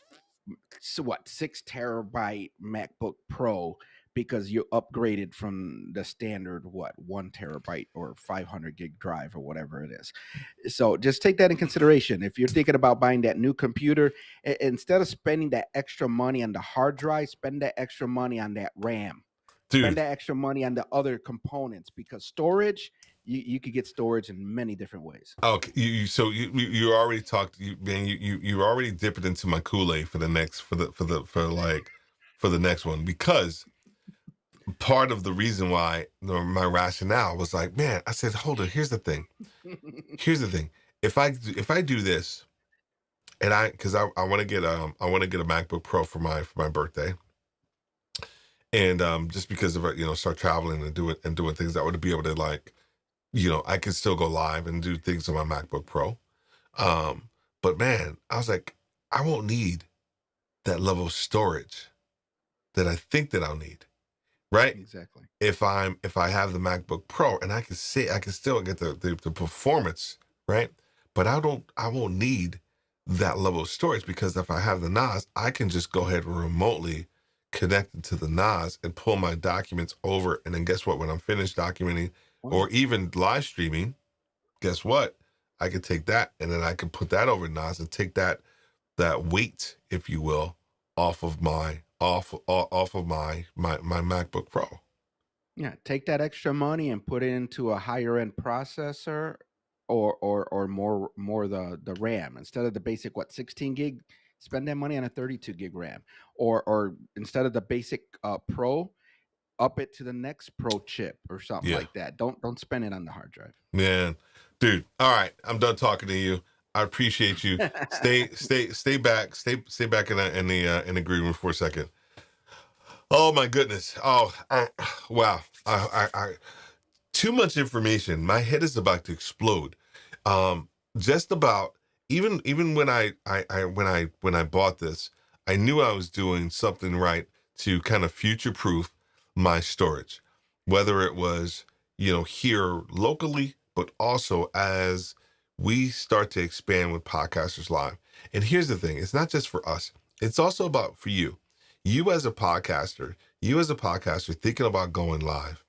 6 terabyte MacBook Pro, because you upgraded from the standard 1 terabyte or 500 gig drive or whatever it is. So just take that in consideration. If you're thinking about buying that new computer, instead of spending that extra money on the hard drive, spend that extra money on that RAM. Spend dude. that extra money on the other components, because storage you could get storage in many different ways. Okay, you already talked. You already dipped into my Kool-Aid for the next for the next one, because part of the reason why my rationale was like, man, I said, hold on. Here's the thing. Here's the thing. If I do this, and because I want to get a MacBook Pro for my birthday, and just because of start traveling and doing things, I would be able to, like, I could still go live and do things on my MacBook Pro. Um, but man, I was like, I won't need that level of storage that I think that I'll need, right? Exactly. If I have the MacBook Pro, and I can still get the performance, right? But I won't need that level of storage, because if I have the NAS, I can just go ahead and remotely connect it to the NAS and pull my documents over. And then guess what? When I'm finished documenting or Wow. even live streaming, guess what? I could take that, and then I can put that over NAS and take that weight, if you will, off of my MacBook Pro. Yeah, take that extra money and put it into a higher end processor, or more the RAM. Instead of the basic, what, 16 gig, spend that money on a 32 gig RAM. Or instead of the basic Pro, up it to the next Pro chip or something Yeah, like that. Don't spend it on the hard drive. man, dude. All right, I'm done talking to you. I appreciate you. Stay back. Stay back in the green room for a second. Oh my goodness. Wow. Too much information. My head is about to explode. Just about, even when I bought this, I knew I was doing something right to kind of future proof my storage, whether it was here locally, but also as we start to expand with Podcasters Live. And here's the thing: it's not just for us; it's also about for you. You as a podcaster thinking about going live,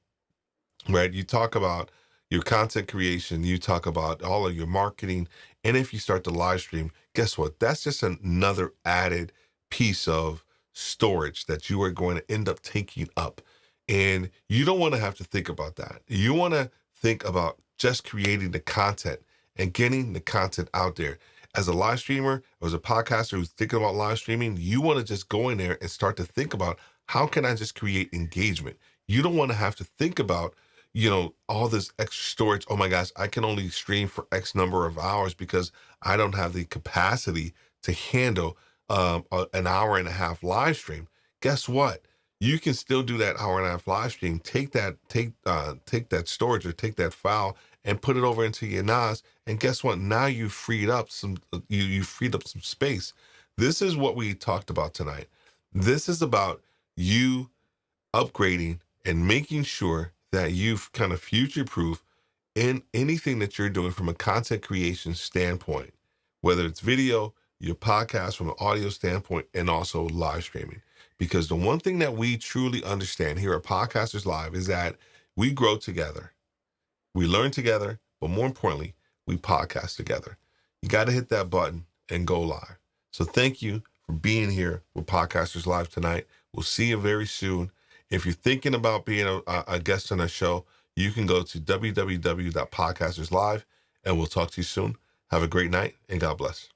right? You talk about your content creation, you talk about all of your marketing, and if you start to live stream, guess what? That's just another added piece of storage that you are going to end up taking up. And you don't want to have to think about that. You want to think about just creating the content and getting the content out there. As a live streamer, or as a podcaster who's thinking about live streaming, you want to just go in there and start to think about, how can I just create engagement? You don't want to have to think about all this extra storage. Oh my gosh, I can only stream for X number of hours because I don't have the capacity to handle an hour and a half live stream. Guess what? You can still do that hour and a half live stream. Take that storage, or take that file and put it over into your NAS. And guess what? Now you freed up some space. This is what we talked about tonight. This is about you upgrading and making sure that you've kind of future proof in anything that you're doing from a content creation standpoint, whether it's video, your podcast from an audio standpoint, and also live streaming. Because the one thing that we truly understand here at Podcasters Live is that we grow together, we learn together, but more importantly, we podcast together. You got to hit that button and go live. So thank you for being here with Podcasters Live tonight. We'll see you very soon. If you're thinking about being a guest on our show, you can go to www.podcasterslive, and we'll talk to you soon. Have a great night, and God bless.